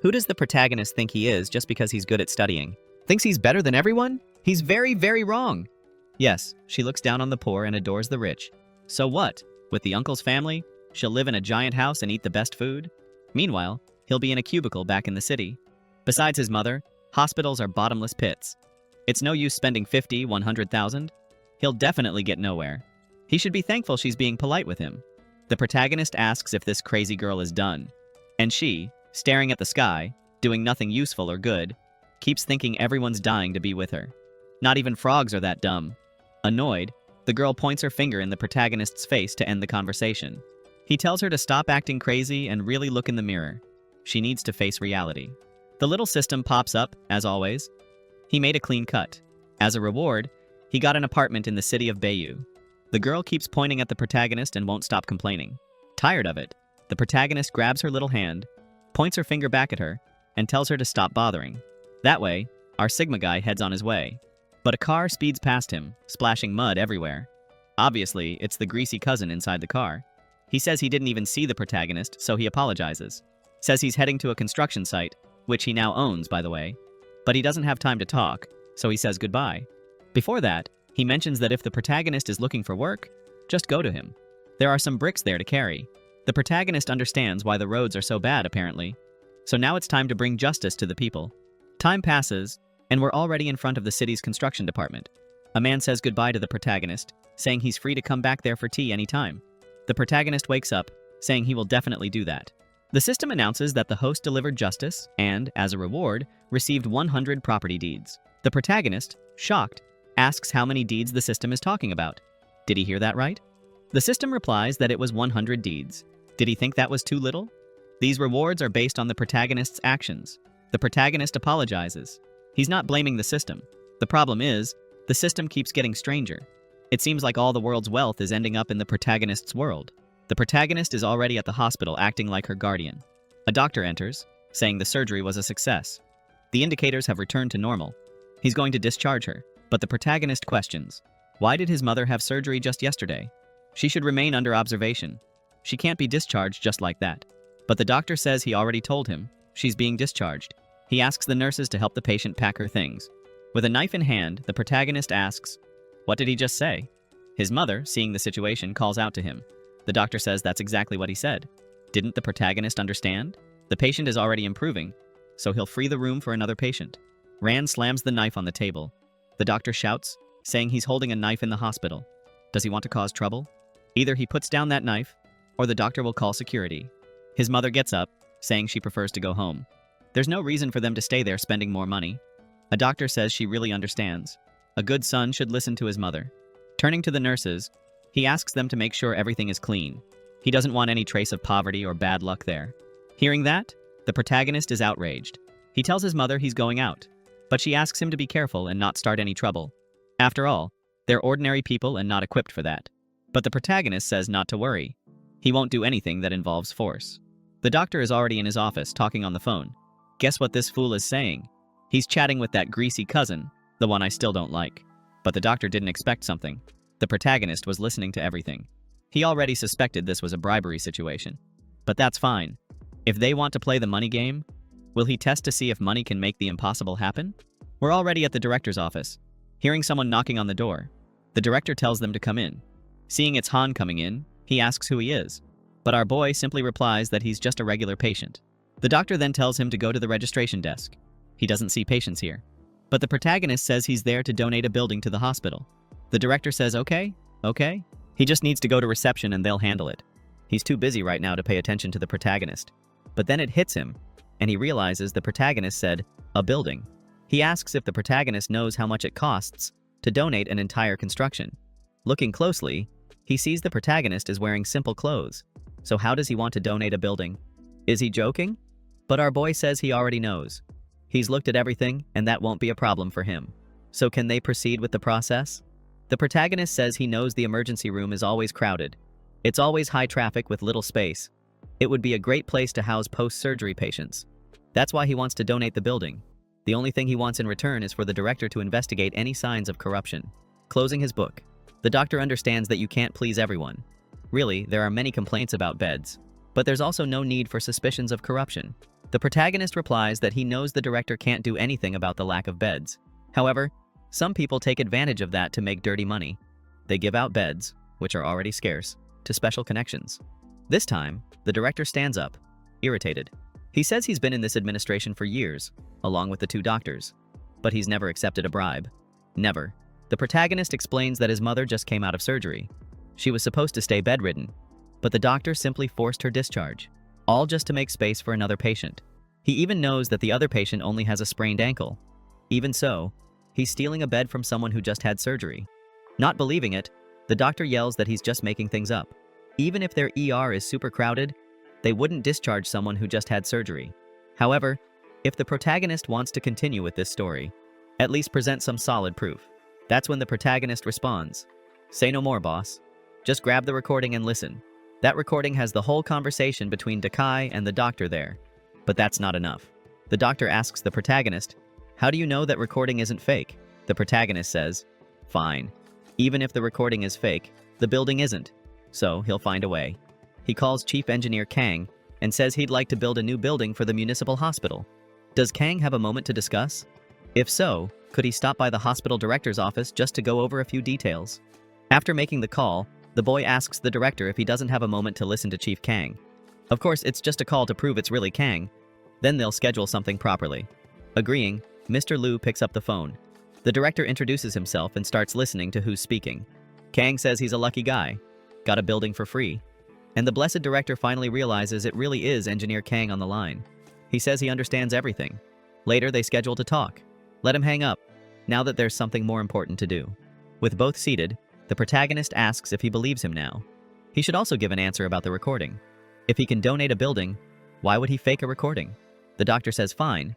who does the protagonist think he is just because he's good at studying? Thinks he's better than everyone? He's very, very wrong. Yes, she looks down on the poor and adores the rich. So what? With the uncle's family, she'll live in a giant house and eat the best food? Meanwhile, he'll be in a cubicle back in the city. Besides his mother, hospitals are bottomless pits. It's no use spending 50, 100,000. He'll definitely get nowhere. He should be thankful she's being polite with him. The protagonist asks if this crazy girl is done. And she, staring at the sky, doing nothing useful or good, keeps thinking everyone's dying to be with her. Not even frogs are that dumb. Annoyed, the girl points her finger in the protagonist's face to end the conversation. He tells her to stop acting crazy and really look in the mirror. She needs to face reality. The little system pops up, as always. He made a clean cut. As a reward, he got an apartment in the city of Bayou. The girl keeps pointing at the protagonist and won't stop complaining. Tired of it, the protagonist grabs her little hand, points her finger back at her, and tells her to stop bothering. That way, our Sigma guy heads on his way. But a car speeds past him, splashing mud everywhere. Obviously, it's the greasy cousin inside the car. He says he didn't even see the protagonist, so he apologizes. Says he's heading to a construction site, which he now owns, by the way. But he doesn't have time to talk, so he says goodbye. Before that, he mentions that if the protagonist is looking for work, just go to him. There are some bricks there to carry. The protagonist understands why the roads are so bad, apparently. So now it's time to bring justice to the people. Time passes, and we're already in front of the city's construction department. A man says goodbye to the protagonist, saying he's free to come back there for tea anytime. The protagonist wakes up, saying he will definitely do that. The system announces that the host delivered justice and, as a reward, received 100 property deeds. The protagonist, shocked, asks how many deeds the system is talking about. Did he hear that right? The system replies that it was 100 deeds. Did he think that was too little? These rewards are based on the protagonist's actions. The protagonist apologizes. He's not blaming the system. The problem is, the system keeps getting stranger. It seems like all the world's wealth is ending up in the protagonist's world. The protagonist is already at the hospital acting like her guardian. A doctor enters, saying the surgery was a success. The indicators have returned to normal. He's going to discharge her, but the protagonist questions. Why did his mother have surgery just yesterday? She should remain under observation. She can't be discharged just like that. But the doctor says he already told him. She's being discharged. He asks the nurses to help the patient pack her things. With a knife in hand, the protagonist asks, "What did he just say?" His mother, seeing the situation, calls out to him. The doctor says that's exactly what he said. Didn't the protagonist understand? The patient is already improving, so he'll free the room for another patient. Rand slams the knife on the table. The doctor shouts, saying he's holding a knife in the hospital. Does he want to cause trouble? Either he puts down that knife, or the doctor will call security. His mother gets up, saying she prefers to go home. There's no reason for them to stay there spending more money. A doctor says she really understands. A good son should listen to his mother. Turning to the nurses, he asks them to make sure everything is clean. He doesn't want any trace of poverty or bad luck there. Hearing that, the protagonist is outraged. He tells his mother he's going out, but she asks him to be careful and not start any trouble. After all, they're ordinary people and not equipped for that. But the protagonist says not to worry. He won't do anything that involves force. The doctor is already in his office talking on the phone. Guess what this fool is saying? He's chatting with that greasy cousin, the one I still don't like. But the doctor didn't expect something. The protagonist was listening to everything. He already suspected this was a bribery situation. But that's fine. If they want to play the money game, will he test to see if money can make the impossible happen? We're already at the director's office. Hearing someone knocking on the door, the director tells them to come in. Seeing it's Han coming in, he asks who he is. But our boy simply replies that he's just a regular patient. The doctor then tells him to go to the registration desk. He doesn't see patients here. But the protagonist says he's there to donate a building to the hospital. The director says, okay. He just needs to go to reception and they'll handle it. He's too busy right now to pay attention to the protagonist. But then it hits him, and he realizes the protagonist said, a building. He asks if the protagonist knows how much it costs to donate an entire construction. Looking closely, he sees the protagonist is wearing simple clothes. So how does he want to donate a building? Is he joking? But our boy says he already knows. He's looked at everything, and that won't be a problem for him. So can they proceed with the process? The protagonist says he knows the emergency room is always crowded. It's always high traffic with little space. It would be a great place to house post-surgery patients. That's why he wants to donate the building. The only thing he wants in return is for the director to investigate any signs of corruption. Closing his book, the doctor understands that you can't please everyone. Really, there are many complaints about beds, but there's also no need for suspicions of corruption. The protagonist replies that he knows the director can't do anything about the lack of beds. However, some people take advantage of that to make dirty money. They give out beds, which are already scarce, to special connections. This time, the director stands up, irritated. He says he's been in this administration for years, along with the two doctors, but he's never accepted a bribe. Never. The protagonist explains that his mother just came out of surgery. She was supposed to stay bedridden, but the doctor simply forced her discharge, all just to make space for another patient. He even knows that the other patient only has a sprained ankle. Even so, he's stealing a bed from someone who just had surgery. Not believing it, the doctor yells that he's just making things up. Even if their ER is super crowded, they wouldn't discharge someone who just had surgery. However, if the protagonist wants to continue with this story, at least present some solid proof. That's when the protagonist responds, "Say no more, boss. Just grab the recording and listen." That recording has the whole conversation between Dakai and the doctor there. But that's not enough. The doctor asks the protagonist, "How do you know that recording isn't fake?" The protagonist says, "Fine. Even if the recording is fake, the building isn't. So he'll find a way." He calls Chief Engineer Kang and says he'd like to build a new building for the municipal hospital. Does Kang have a moment to discuss? If so, could he stop by the hospital director's office just to go over a few details? After making the call, the boy asks the director if he doesn't have a moment to listen to Chief Kang. Of course, it's just a call to prove it's really Kang. Then they'll schedule something properly. Agreeing, Mr. Liu picks up the phone. The director introduces himself and starts listening to who's speaking. Kang says he's a lucky guy. Got a building for free. And the blessed director finally realizes it really is Engineer Kang on the line. He says he understands everything. Later, they schedule to talk. Let him hang up, now that there's something more important to do. With both seated, the protagonist asks if he believes him now. He should also give an answer about the recording. If he can donate a building, Why would he fake a recording? The doctor says fine,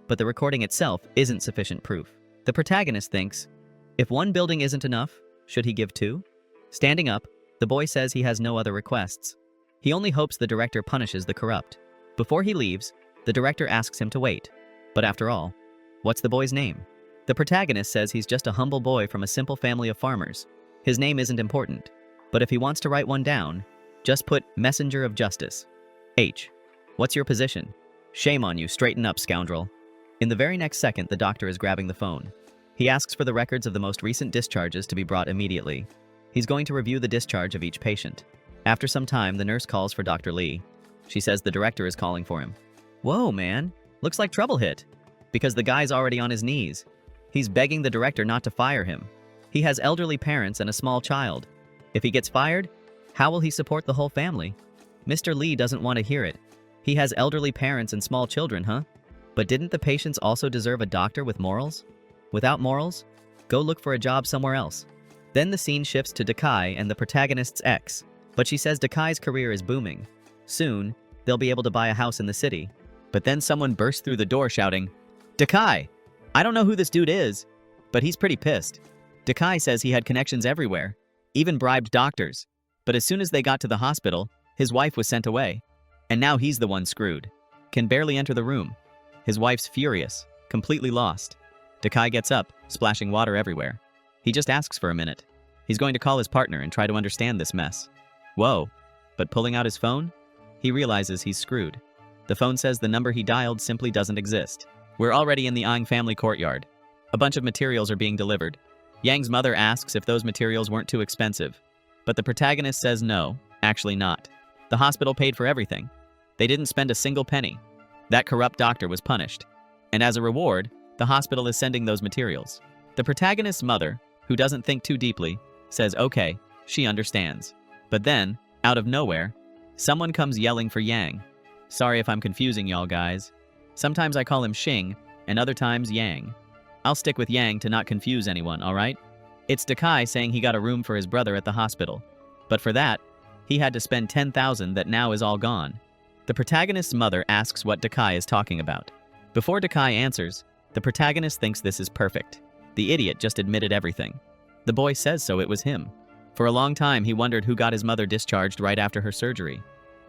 but the recording itself isn't sufficient proof. The protagonist thinks, if one building isn't enough, should he give two? Standing up, the boy says he has no other requests. He only hopes the director punishes the corrupt. Before he leaves, the director asks him to wait. But after all, what's the boy's name? The protagonist says he's just a humble boy from a simple family of farmers. His name isn't important, but if he wants to write one down, just put Messenger of Justice. H. What's your position? Shame on you, straighten up, scoundrel. In the very next second, the doctor is grabbing the phone. He asks for the records of the most recent discharges to be brought immediately. He's going to review the discharge of each patient. After some time, the nurse calls for Dr. Lee. She says the director is calling for him. Whoa, man. Looks like trouble hit. Because the guy's already on his knees. He's begging the director not to fire him. He has elderly parents and a small child. If he gets fired, how will he support the whole family? Mr. Lee doesn't want to hear it. He has elderly parents and small children, huh? But didn't the patients also deserve a doctor with morals? Without morals, go look for a job somewhere else. Then the scene shifts to Dakai and the protagonist's ex. But she says Dakai's career is booming. Soon, they'll be able to buy a house in the city. But then someone bursts through the door shouting, Dakai! I don't know who this dude is, but he's pretty pissed. Dakai says he had connections everywhere, even bribed doctors. But as soon as they got to the hospital, his wife was sent away. And now he's the one screwed. Can barely enter the room. His wife's furious, completely lost. Dakai gets up, splashing water everywhere. He just asks for a minute. He's going to call his partner and try to understand this mess. Whoa, but pulling out his phone, he realizes he's screwed. The phone says the number he dialed simply doesn't exist. We're already in the Ang family courtyard. A bunch of materials are being delivered. Yang's mother asks if those materials weren't too expensive. But the protagonist says no, actually not. The hospital paid for everything. They didn't spend a single penny. That corrupt doctor was punished. And as a reward, the hospital is sending those materials. The protagonist's mother, who doesn't think too deeply, says okay, she understands. But then, out of nowhere, someone comes yelling for Yang. Sorry if I'm confusing y'all guys. Sometimes I call him Xing, and other times Yang. I'll stick with Yang to not confuse anyone, alright? It's Dakai saying he got a room for his brother at the hospital. But for that, he had to spend 10,000 that now is all gone. The protagonist's mother asks what Dakai is talking about. Before Dakai answers, the protagonist thinks this is perfect. The idiot just admitted everything. The boy says so it was him. For a long time, he wondered who got his mother discharged right after her surgery.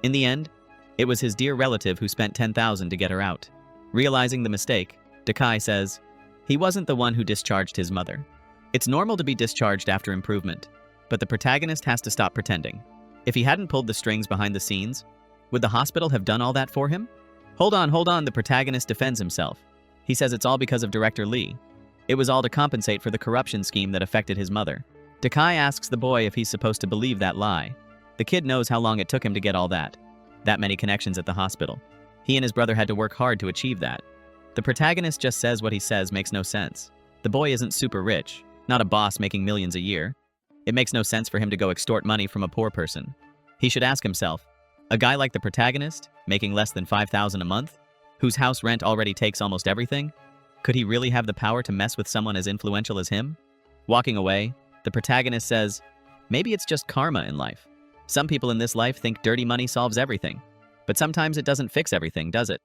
In the end, it was his dear relative who spent 10,000 to get her out. Realizing the mistake, Dakai says, he wasn't the one who discharged his mother. It's normal to be discharged after improvement, but the protagonist has to stop pretending. If he hadn't pulled the strings behind the scenes, would the hospital have done all that for him? Hold on, the protagonist defends himself. He says it's all because of Director Lee. It was all to compensate for the corruption scheme that affected his mother. Dakai asks the boy if he's supposed to believe that lie. The kid knows how long it took him to get all that many connections at the hospital. He and his brother had to work hard to achieve that. The protagonist just says what he says makes no sense. The boy isn't super rich, not a boss making millions a year. It makes no sense for him to go extort money from a poor person. He should ask himself, a guy like the protagonist, making less than 5,000 a month, whose house rent already takes almost everything, could he really have the power to mess with someone as influential as him? Walking away, the protagonist says, maybe it's just karma in life. Some people in this life think dirty money solves everything, but sometimes it doesn't fix everything, does it?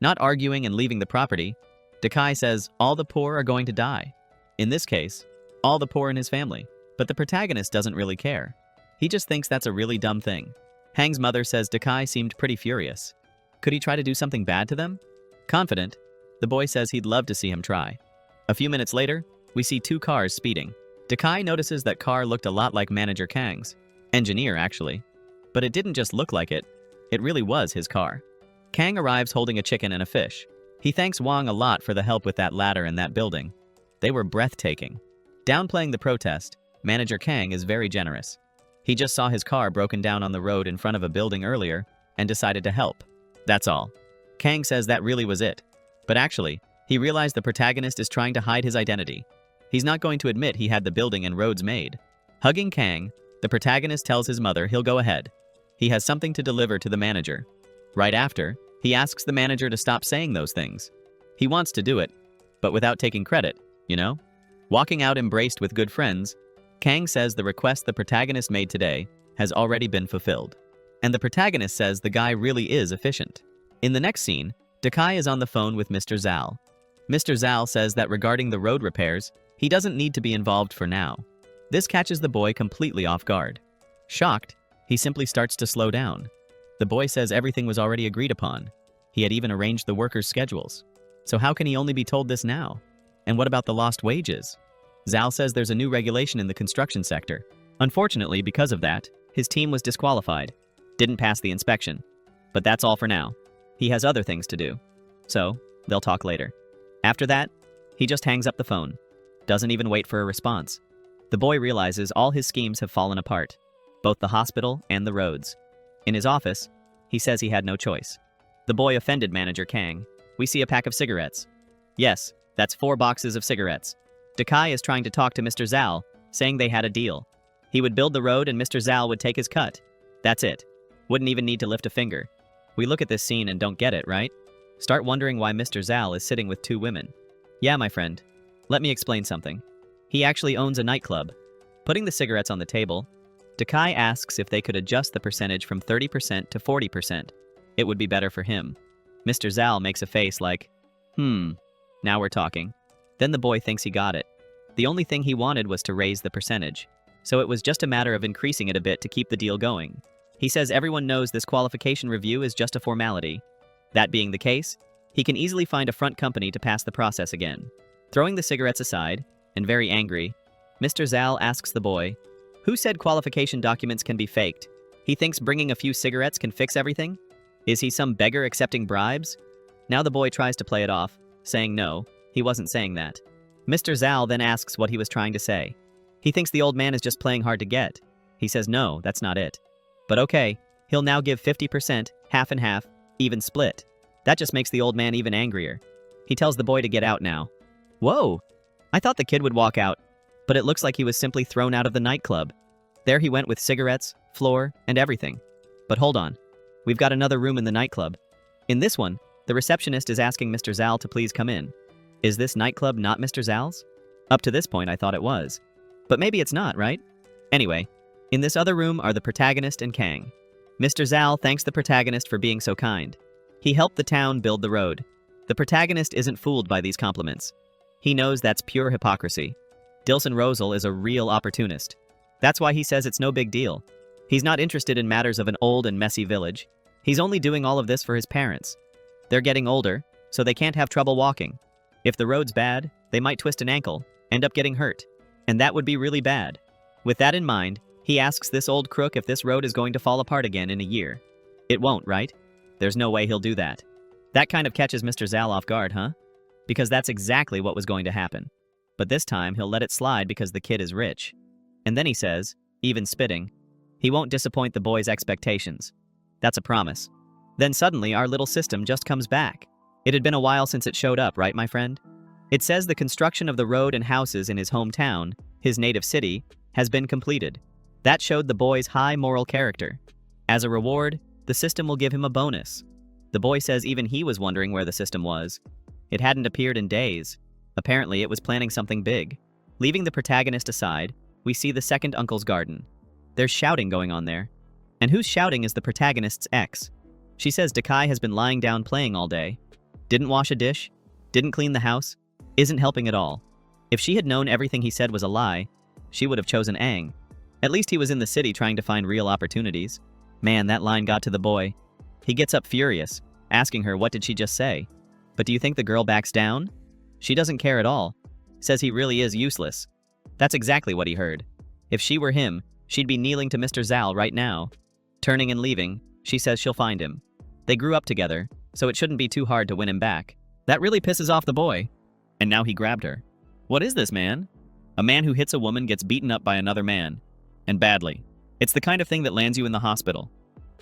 Not arguing and leaving the property, Dakai says all the poor are going to die. In this case, all the poor in his family. But the protagonist doesn't really care. He just thinks that's a really dumb thing. Hang's mother says Dakai seemed pretty furious. Could he try to do something bad to them? Confident, the boy says he'd love to see him try. A few minutes later, we see two cars speeding. Dakai notices that car looked a lot like Manager Kang's. Engineer, actually. But it didn't just look like it. It really was his car. Kang arrives holding a chicken and a fish. He thanks Wang a lot for the help with that ladder and that building. They were breathtaking. Downplaying the protest, Manager Kang is very generous. He just saw his car broken down on the road in front of a building earlier and decided to help. That's all. Kang says that really was it. But actually, he realized the protagonist is trying to hide his identity. He's not going to admit he had the building and roads made. Hugging Kang, the protagonist tells his mother he'll go ahead. He has something to deliver to the manager. Right after, he asks the manager to stop saying those things. He wants to do it, but without taking credit, you know? Walking out embraced with good friends, Kang says the request the protagonist made today has already been fulfilled. And the protagonist says the guy really is efficient. In the next scene, Dakai is on the phone with Mr. Zal. Mr. Zal says that regarding the road repairs, he doesn't need to be involved for now. This catches the boy completely off guard. Shocked, he simply starts to slow down. The boy says everything was already agreed upon. He had even arranged the workers' schedules. So how can he only be told this now? And what about the lost wages? Zal says there's a new regulation in the construction sector. Unfortunately, because of that, his team was disqualified. Didn't pass the inspection. But that's all for now. He has other things to do. So, they'll talk later. After that, he just hangs up the phone. Doesn't even wait for a response. The boy realizes all his schemes have fallen apart. Both the hospital and the roads. In his office, he says he had no choice. The boy offended Manager Kang. We see a pack of cigarettes. Yes, that's 4 boxes of cigarettes. Dakai is trying to talk to Mr. Zal, saying they had a deal. He would build the road and Mr. Zal would take his cut. That's it. Wouldn't even need to lift a finger. We look at this scene and don't get it, right? Start wondering why Mr. Zal is sitting with 2 women. Yeah, my friend. Let me explain something. He actually owns a nightclub. Putting the cigarettes on the table, Dakai asks if they could adjust the percentage from 30% to 40%. It would be better for him. Mr. Zal makes a face like, now we're talking. Then the boy thinks he got it. The only thing he wanted was to raise the percentage. So it was just a matter of increasing it a bit to keep the deal going. He says everyone knows this qualification review is just a formality. That being the case, he can easily find a front company to pass the process again. Throwing the cigarettes aside, and very angry, Mr. Zal asks the boy, who said qualification documents can be faked? He thinks bringing a few cigarettes can fix everything? Is he some beggar accepting bribes? Now the boy tries to play it off, saying no, he wasn't saying that. Mr. Zal then asks what he was trying to say. He thinks the old man is just playing hard to get. He says no, that's not it. But okay, he'll now give 50%, half and half, even split. That just makes the old man even angrier. He tells the boy to get out now. Whoa! I thought the kid would walk out, but it looks like he was simply thrown out of the nightclub. There he went with cigarettes, floor, and everything. But hold on. We've got another room in the nightclub. In this one, the receptionist is asking Mr. Zal to please come in. Is this nightclub not Mr. Zal's? Up to this point, I thought it was. But maybe it's not, right? Anyway, in this other room are the protagonist and Kang. Mr. Zal thanks the protagonist for being so kind. He helped the town build the road. The protagonist isn't fooled by these compliments. He knows that's pure hypocrisy. Dilson Rosal is a real opportunist. That's why he says it's no big deal. He's not interested in matters of an old and messy village. He's only doing all of this for his parents. They're getting older, so they can't have trouble walking. If the road's bad, they might twist an ankle, end up getting hurt. And that would be really bad. With that in mind, he asks this old crook if this road is going to fall apart again in a year. It won't, right? There's no way he'll do that. That kind of catches Mr. Zal off guard, huh? Because that's exactly what was going to happen. But this time, he'll let it slide because the kid is rich. And then he says, even spitting, he won't disappoint the boy's expectations. That's a promise. Then suddenly, our little system just comes back. It had been a while since it showed up, right, my friend? It says the construction of the road and houses in his hometown, his native city, has been completed. That showed the boy's high moral character. As a reward, the system will give him a bonus. The boy says even he was wondering where the system was. It hadn't appeared in days. Apparently, it was planning something big. Leaving the protagonist aside, we see the second uncle's garden. There's shouting going on there. And who's shouting is the protagonist's ex. She says Dakai has been lying down playing all day. Didn't wash a dish. Didn't clean the house. Isn't helping at all. If she had known everything he said was a lie, she would have chosen Aang. At least he was in the city trying to find real opportunities. Man, that line got to the boy. He gets up furious, asking her what did she just say. But do you think the girl backs down? She doesn't care at all. Says he really is useless. That's exactly what he heard. If she were him, she'd be kneeling to Mr. Zal right now. Turning and leaving, she says she'll find him. They grew up together, so it shouldn't be too hard to win him back. That really pisses off the boy. And now he grabbed her. What is this, man? A man who hits a woman gets beaten up by another man. And badly. It's the kind of thing that lands you in the hospital.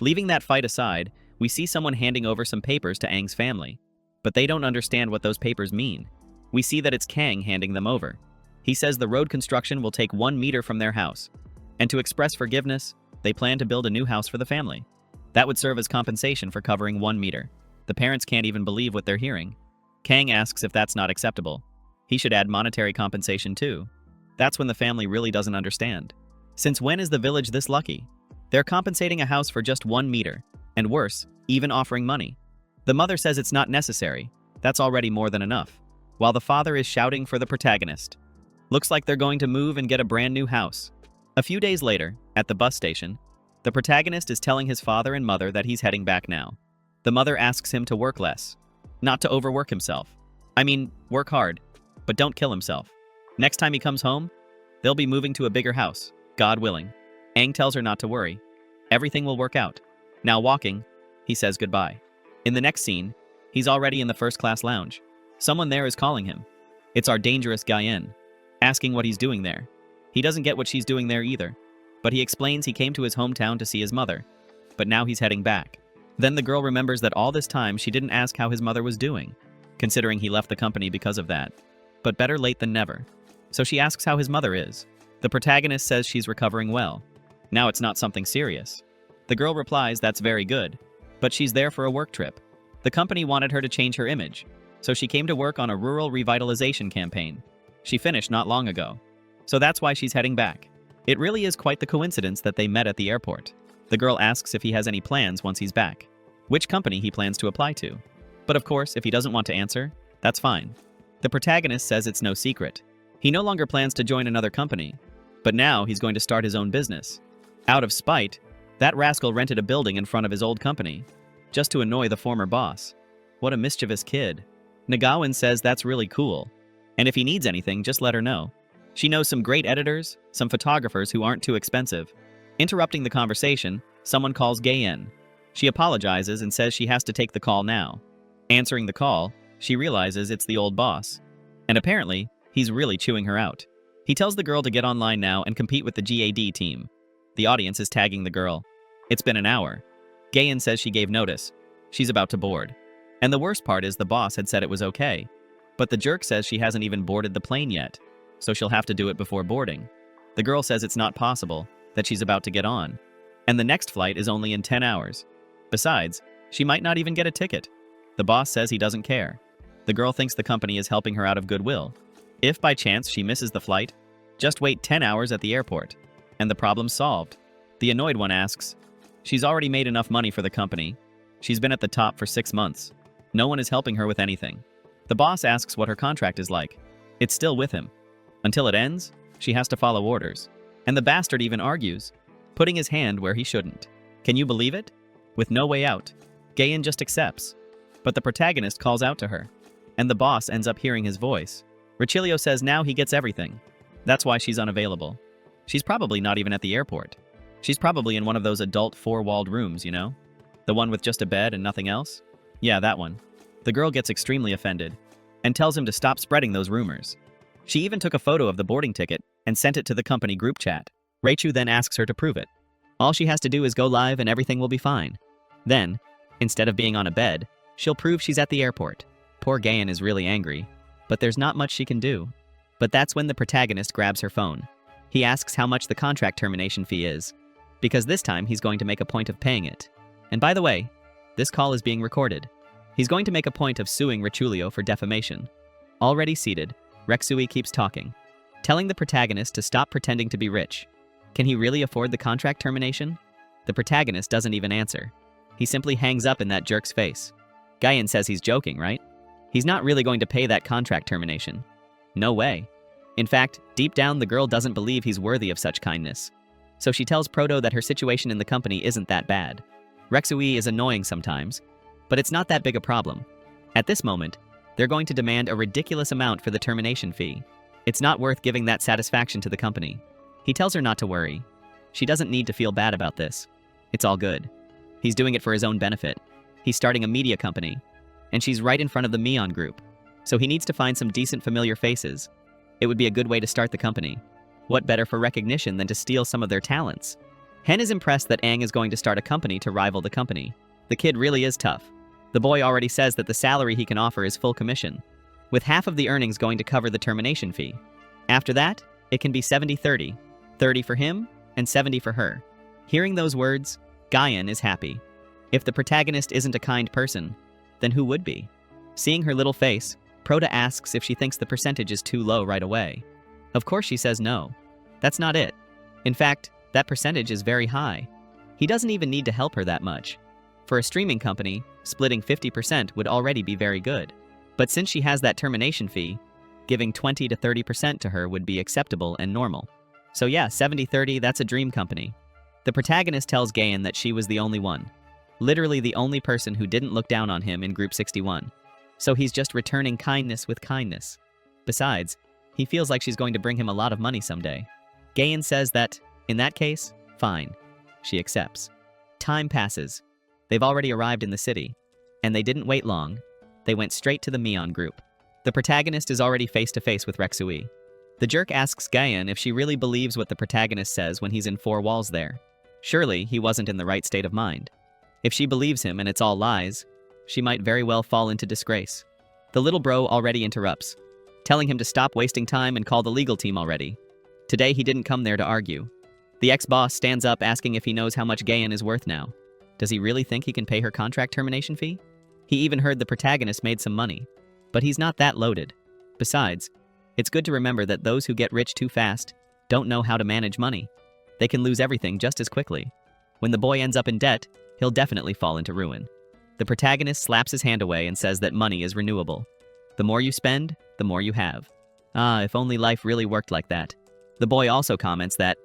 Leaving that fight aside, we see someone handing over some papers to Aang's family. But they don't understand what those papers mean. We see that it's Kang handing them over. He says the road construction will take 1 meter from their house. And to express forgiveness, they plan to build a new house for the family. That would serve as compensation for covering 1 meter. The parents can't even believe what they're hearing. Kang asks if that's not acceptable. He should add monetary compensation too. That's when the family really doesn't understand. Since when is the village this lucky? They're compensating a house for just 1 meter. And worse, even offering money. The mother says it's not necessary. That's already more than enough. While the father is shouting for the protagonist. Looks like they're going to move and get a brand new house. A few days later, at the bus station, the protagonist is telling his father and mother that he's heading back now. The mother asks him to work less, not to overwork himself. I mean, work hard, but don't kill himself. Next time he comes home, they'll be moving to a bigger house, God willing. Aang tells her not to worry. Everything will work out. Now walking, he says goodbye. In the next scene, he's already in the first-class lounge. Someone there is calling him. It's our dangerous Guyen, asking what he's doing there. He doesn't get what she's doing there either, but he explains he came to his hometown to see his mother, but now he's heading back. Then the girl remembers that all this time she didn't ask how his mother was doing, considering he left the company because of that. But better late than never. So she asks how his mother is. The protagonist says she's recovering well. Now it's not something serious. The girl replies that's very good, but she's there for a work trip. The company wanted her to change her image, so she came to work on a rural revitalization campaign. She finished not long ago. So that's why she's heading back. It really is quite the coincidence that they met at the airport. The girl asks if he has any plans once he's back, which company he plans to apply to. But of course, if he doesn't want to answer, that's fine. The protagonist says it's no secret. He no longer plans to join another company, but now he's going to start his own business. Out of spite, that rascal rented a building in front of his old company, just to annoy the former boss. What a mischievous kid. Nagawan says that's really cool, and if he needs anything, just let her know. She knows some great editors, some photographers who aren't too expensive. Interrupting the conversation, someone calls Gayen. She apologizes and says she has to take the call now. Answering the call, she realizes it's the old boss. And apparently, he's really chewing her out. He tells the girl to get online now and compete with the GAD team. The audience is tagging the girl. It's been an hour. Gayen says she gave notice. She's about to board. And the worst part is the boss had said it was okay. But the jerk says she hasn't even boarded the plane yet, so she'll have to do it before boarding. The girl says it's not possible, that she's about to get on. And the next flight is only in 10 hours. Besides, she might not even get a ticket. The boss says he doesn't care. The girl thinks the company is helping her out of goodwill. If by chance she misses the flight, just wait 10 hours at the airport, and the problem's solved. The annoyed one asks, she's already made enough money for the company. She's been at the top for 6 months. No one is helping her with anything. The boss asks what her contract is like. It's still with him. Until it ends, she has to follow orders. And the bastard even argues, putting his hand where he shouldn't. Can you believe it? With no way out, Gayen just accepts. But the protagonist calls out to her, and the boss ends up hearing his voice. Richilio says now he gets everything. That's why she's unavailable. She's probably not even at the airport. She's probably in one of those adult four-walled rooms, you know? The one with just a bed and nothing else? Yeah, that one. The girl gets extremely offended and tells him to stop spreading those rumors. She even took a photo of the boarding ticket and sent it to the company group chat. Raichu then asks her to prove it. All she has to do is go live and everything will be fine. Then, instead of being on a bed, she'll prove she's at the airport. Poor Gayen is really angry, but there's not much she can do. But that's when the protagonist grabs her phone. He asks how much the contract termination fee is, because this time he's going to make a point of paying it. And by the way, this call is being recorded. He's going to make a point of suing Richulio for defamation. Already seated, Rexui keeps talking, telling the protagonist to stop pretending to be rich. Can he really afford the contract termination? The protagonist doesn't even answer. He simply hangs up in that jerk's face. Gayen says he's joking, right? He's not really going to pay that contract termination. No way. In fact, deep down the girl doesn't believe he's worthy of such kindness. So she tells Proto that her situation in the company isn't that bad. Rexui is annoying sometimes, but it's not that big a problem. At this moment, they're going to demand a ridiculous amount for the termination fee. It's not worth giving that satisfaction to the company. He tells her not to worry. She doesn't need to feel bad about this. It's all good. He's doing it for his own benefit. He's starting a media company, and she's right in front of the Mion group. So he needs to find some decent familiar faces. It would be a good way to start the company. What better for recognition than to steal some of their talents? Hen is impressed that Aang is going to start a company to rival the company. The kid really is tough. The boy already says that the salary he can offer is full commission, with half of the earnings going to cover the termination fee. After that, it can be 70-30, 30 for him and 70 for her. Hearing those words, Gayen is happy. If the protagonist isn't a kind person, then who would be? Seeing her little face, Proto asks if she thinks the percentage is too low right away. Of course she says no. That's not it. In fact, that percentage is very high. He doesn't even need to help her that much. For a streaming company, splitting 50% would already be very good. But since she has that termination fee, giving 20 to 30% to her would be acceptable and normal. So yeah, 70-30, that's a dream company. The protagonist tells Gayan that she was the only one. Literally the only person who didn't look down on him in Group 61. So he's just returning kindness with kindness. Besides, he feels like she's going to bring him a lot of money someday. Gayan says that, in that case, fine. She accepts. Time passes. They've already arrived in the city. And they didn't wait long. They went straight to the Mion group. The protagonist is already face-to-face with Rexui. The jerk asks Gayan if she really believes what the protagonist says when he's in four walls there. Surely, he wasn't in the right state of mind. If she believes him and it's all lies, she might very well fall into disgrace. The little bro already interrupts, telling him to stop wasting time and call the legal team already. Today he didn't come there to argue. The ex-boss stands up asking if he knows how much Gayan is worth now. Does he really think he can pay her contract termination fee? He even heard the protagonist made some money, but he's not that loaded. Besides, it's good to remember that those who get rich too fast don't know how to manage money. They can lose everything just as quickly. When the boy ends up in debt, he'll definitely fall into ruin. The protagonist slaps his hand away and says that money is renewable. The more you spend, the more you have. Ah, if only life really worked like that. The boy also comments that,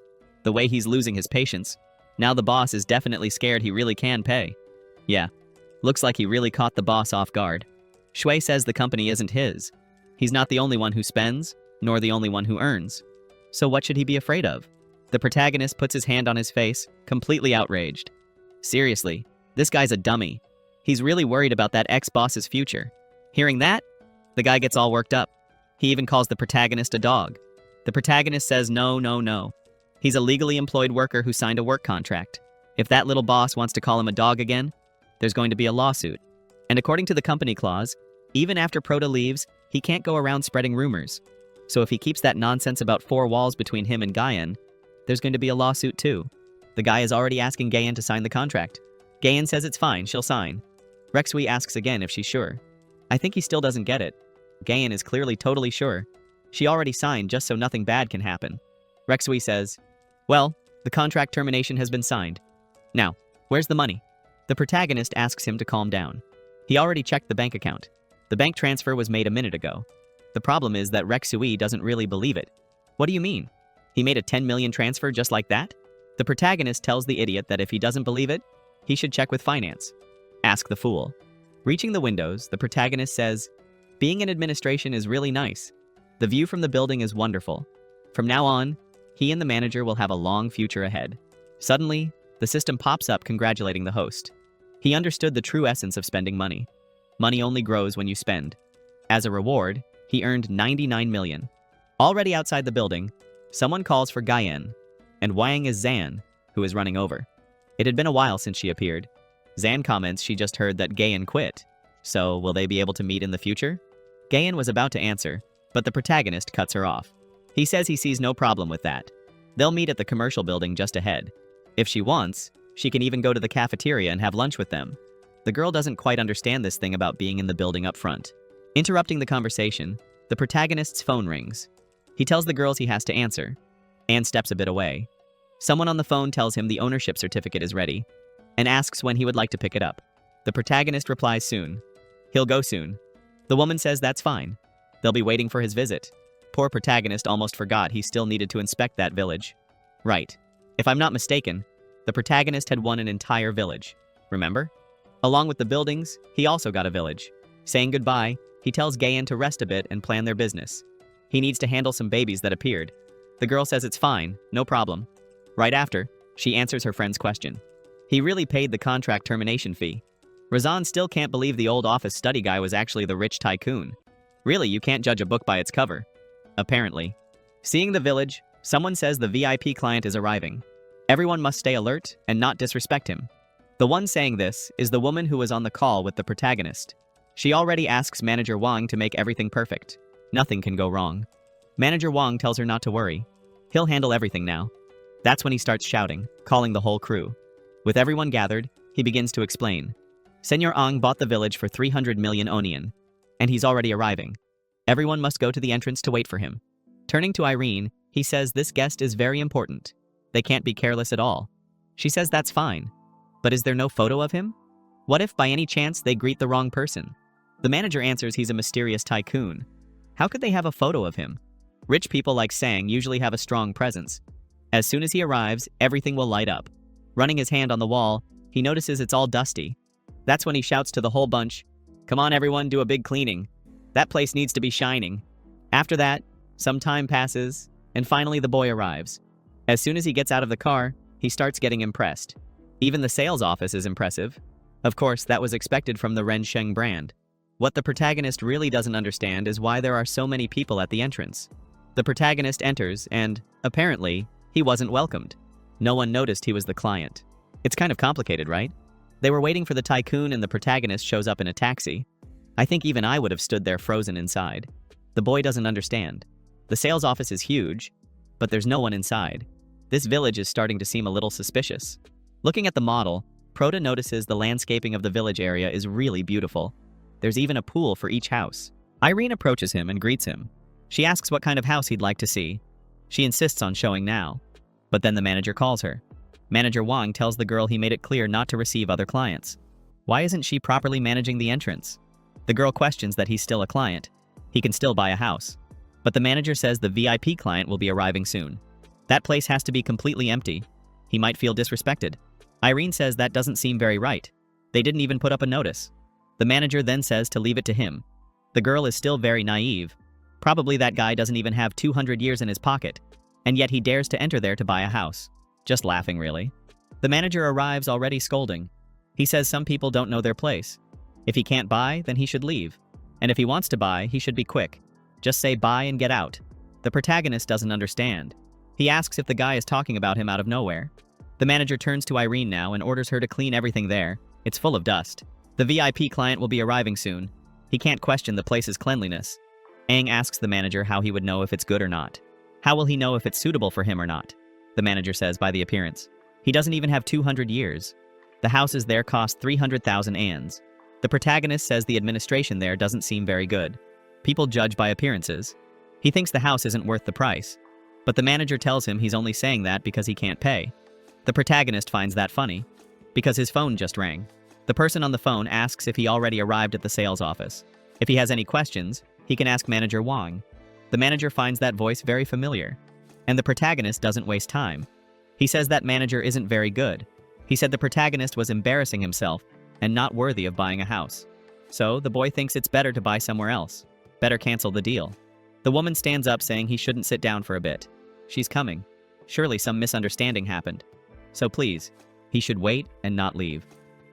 the way he's losing his patience, now the boss is definitely scared he really can pay. Yeah, looks like he really caught the boss off guard. Shui says the company isn't his. He's not the only one who spends, nor the only one who earns. So what should he be afraid of? The protagonist puts his hand on his face, completely outraged. Seriously, this guy's a dummy. He's really worried about that ex-boss's future. Hearing that, the guy gets all worked up. He even calls the protagonist a dog. The protagonist says no, no, no. He's a legally employed worker who signed a work contract. If that little boss wants to call him a dog again, there's going to be a lawsuit. And according to the company clause, even after Proto leaves, he can't go around spreading rumors. So if he keeps that nonsense about four walls between him and Gayan, there's going to be a lawsuit too. The guy is already asking Gayan to sign the contract. Gayan says it's fine, she'll sign. Rexui asks again if she's sure. I think he still doesn't get it. Gayan is clearly totally sure. She already signed just so nothing bad can happen. Rexui says, well, the contract termination has been signed. Now, where's the money? The protagonist asks him to calm down. He already checked the bank account. The bank transfer was made a minute ago. The problem is that Rexui doesn't really believe it. What do you mean? He made a 10 million transfer just like that? The protagonist tells the idiot that if he doesn't believe it, he should check with finance. Ask the fool. Reaching the windows, the protagonist says, being in administration is really nice. The view from the building is wonderful. From now on, he and the manager will have a long future ahead. Suddenly, the system pops up congratulating the host. He understood the true essence of spending money. Money only grows when you spend. As a reward, he earned 99 million. Already outside the building, someone calls for Gayan, and Wang is Zan, who is running over. It had been a while since she appeared. Zan comments she just heard that Gayan quit. So, will they be able to meet in the future? Gayan was about to answer, but the protagonist cuts her off. He says he sees no problem with that. They'll meet at the commercial building just ahead. If she wants, she can even go to the cafeteria and have lunch with them. The girl doesn't quite understand this thing about being in the building up front. Interrupting the conversation, the protagonist's phone rings. He tells the girls he has to answer. Anne steps a bit away. Someone on the phone tells him the ownership certificate is ready and asks when he would like to pick it up. The protagonist replies soon. He'll go soon. The woman says that's fine. They'll be waiting for his visit. Poor protagonist almost forgot he still needed to inspect that village. Right. If I'm not mistaken, the protagonist had won an entire village. Remember? Along with the buildings, he also got a village. Saying goodbye, he tells Gayan to rest a bit and plan their business. He needs to handle some babies that appeared. The girl says it's fine, no problem. Right after, she answers her friend's question. He really paid the contract termination fee. Razan still can't believe the old office study guy was actually the rich tycoon. Really, you can't judge a book by its cover. Apparently. Seeing the village, someone says the VIP client is arriving. Everyone must stay alert and not disrespect him. The one saying this is the woman who was on the call with the protagonist. She already asks Manager Wang to make everything perfect. Nothing can go wrong. Manager Wang tells her not to worry. He'll handle everything now. That's when he starts shouting, calling the whole crew. With everyone gathered, he begins to explain. Senor Ang bought the village for 300 million onion, and he's already arriving. Everyone must go to the entrance to wait for him. Turning to Irene, he says this guest is very important. They can't be careless at all. She says that's fine. But is there no photo of him? What if by any chance they greet the wrong person? The manager answers he's a mysterious tycoon. How could they have a photo of him? Rich people like Sang usually have a strong presence. As soon as he arrives, everything will light up. Running his hand on the wall, he notices it's all dusty. That's when he shouts to the whole bunch, "Come on everyone, do a big cleaning. That place needs to be shining." After that, some time passes, and finally the boy arrives. As soon as he gets out of the car, he starts getting impressed. Even the sales office is impressive. Of course, that was expected from the Ren Sheng brand. What the protagonist really doesn't understand is why there are so many people at the entrance. The protagonist enters and, apparently, he wasn't welcomed. No one noticed he was the client. It's kind of complicated, right? They were waiting for the tycoon and the protagonist shows up in a taxi. I think even I would have stood there frozen inside. The boy doesn't understand. The sales office is huge, but there's no one inside. This village is starting to seem a little suspicious. Looking at the model, Proto notices the landscaping of the village area is really beautiful. There's even a pool for each house. Irene approaches him and greets him. She asks what kind of house he'd like to see. She insists on showing now. But then the manager calls her. Manager Wang tells the girl he made it clear not to receive other clients. Why isn't she properly managing the entrance? The girl questions that he's still a client. He can still buy a house. But the manager says the VIP client will be arriving soon. That place has to be completely empty. He might feel disrespected. Irene says that doesn't seem very right. They didn't even put up a notice. The manager then says to leave it to him. The girl is still very naive. Probably that guy doesn't even have 200 years in his pocket, and yet he dares to enter there to buy a house. Just laughing, really. The manager arrives already scolding. He says some people don't know their place. If he can't buy, then he should leave. And if he wants to buy, he should be quick. Just say buy and get out. The protagonist doesn't understand. He asks if the guy is talking about him out of nowhere. The manager turns to Irene now and orders her to clean everything there. It's full of dust. The VIP client will be arriving soon. He can't question the place's cleanliness. Aang asks the manager how he would know if it's good or not. How will he know if it's suitable for him or not? The manager says by the appearance. He doesn't even have 200 years. The houses there cost 300,000 ands. The protagonist says the administration there doesn't seem very good. People judge by appearances. He thinks the house isn't worth the price. But the manager tells him he's only saying that because he can't pay. The protagonist finds that funny, because his phone just rang. The person on the phone asks if he already arrived at the sales office. If he has any questions, he can ask Manager Wang. The manager finds that voice very familiar. And the protagonist doesn't waste time. He says that manager isn't very good. He said the protagonist was embarrassing himself and not worthy of buying a house. So the boy thinks it's better to buy somewhere else. Better cancel the deal. The woman stands up saying he shouldn't sit down for a bit. She's coming. Surely some misunderstanding happened. So please, he should wait and not leave.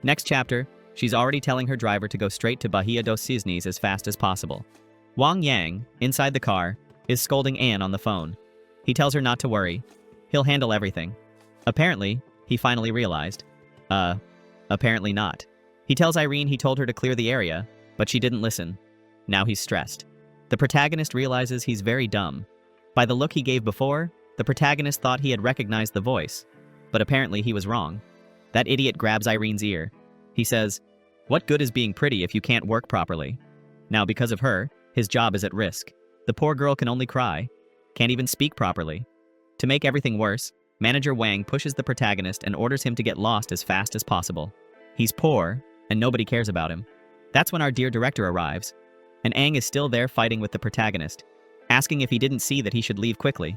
Next chapter, she's already telling her driver to go straight to Bahia dos Cisnes as fast as possible. Wang Yang, inside the car, is scolding Anne on the phone. He tells her not to worry. He'll handle everything. Apparently, he finally realized. Apparently not. He tells Irene he told her to clear the area, but she didn't listen. Now he's stressed. The protagonist realizes he's very dumb. By the look he gave before, the protagonist thought he had recognized the voice, but apparently he was wrong. That idiot grabs Irene's ear. He says, "What good is being pretty if you can't work properly?" Now because of her, his job is at risk. The poor girl can only cry. Can't even speak properly. To make everything worse, Manager Wang pushes the protagonist and orders him to get lost as fast as possible. He's poor, and nobody cares about him. That's when our dear director arrives, and Aang is still there fighting with the protagonist, asking if he didn't see that he should leave quickly.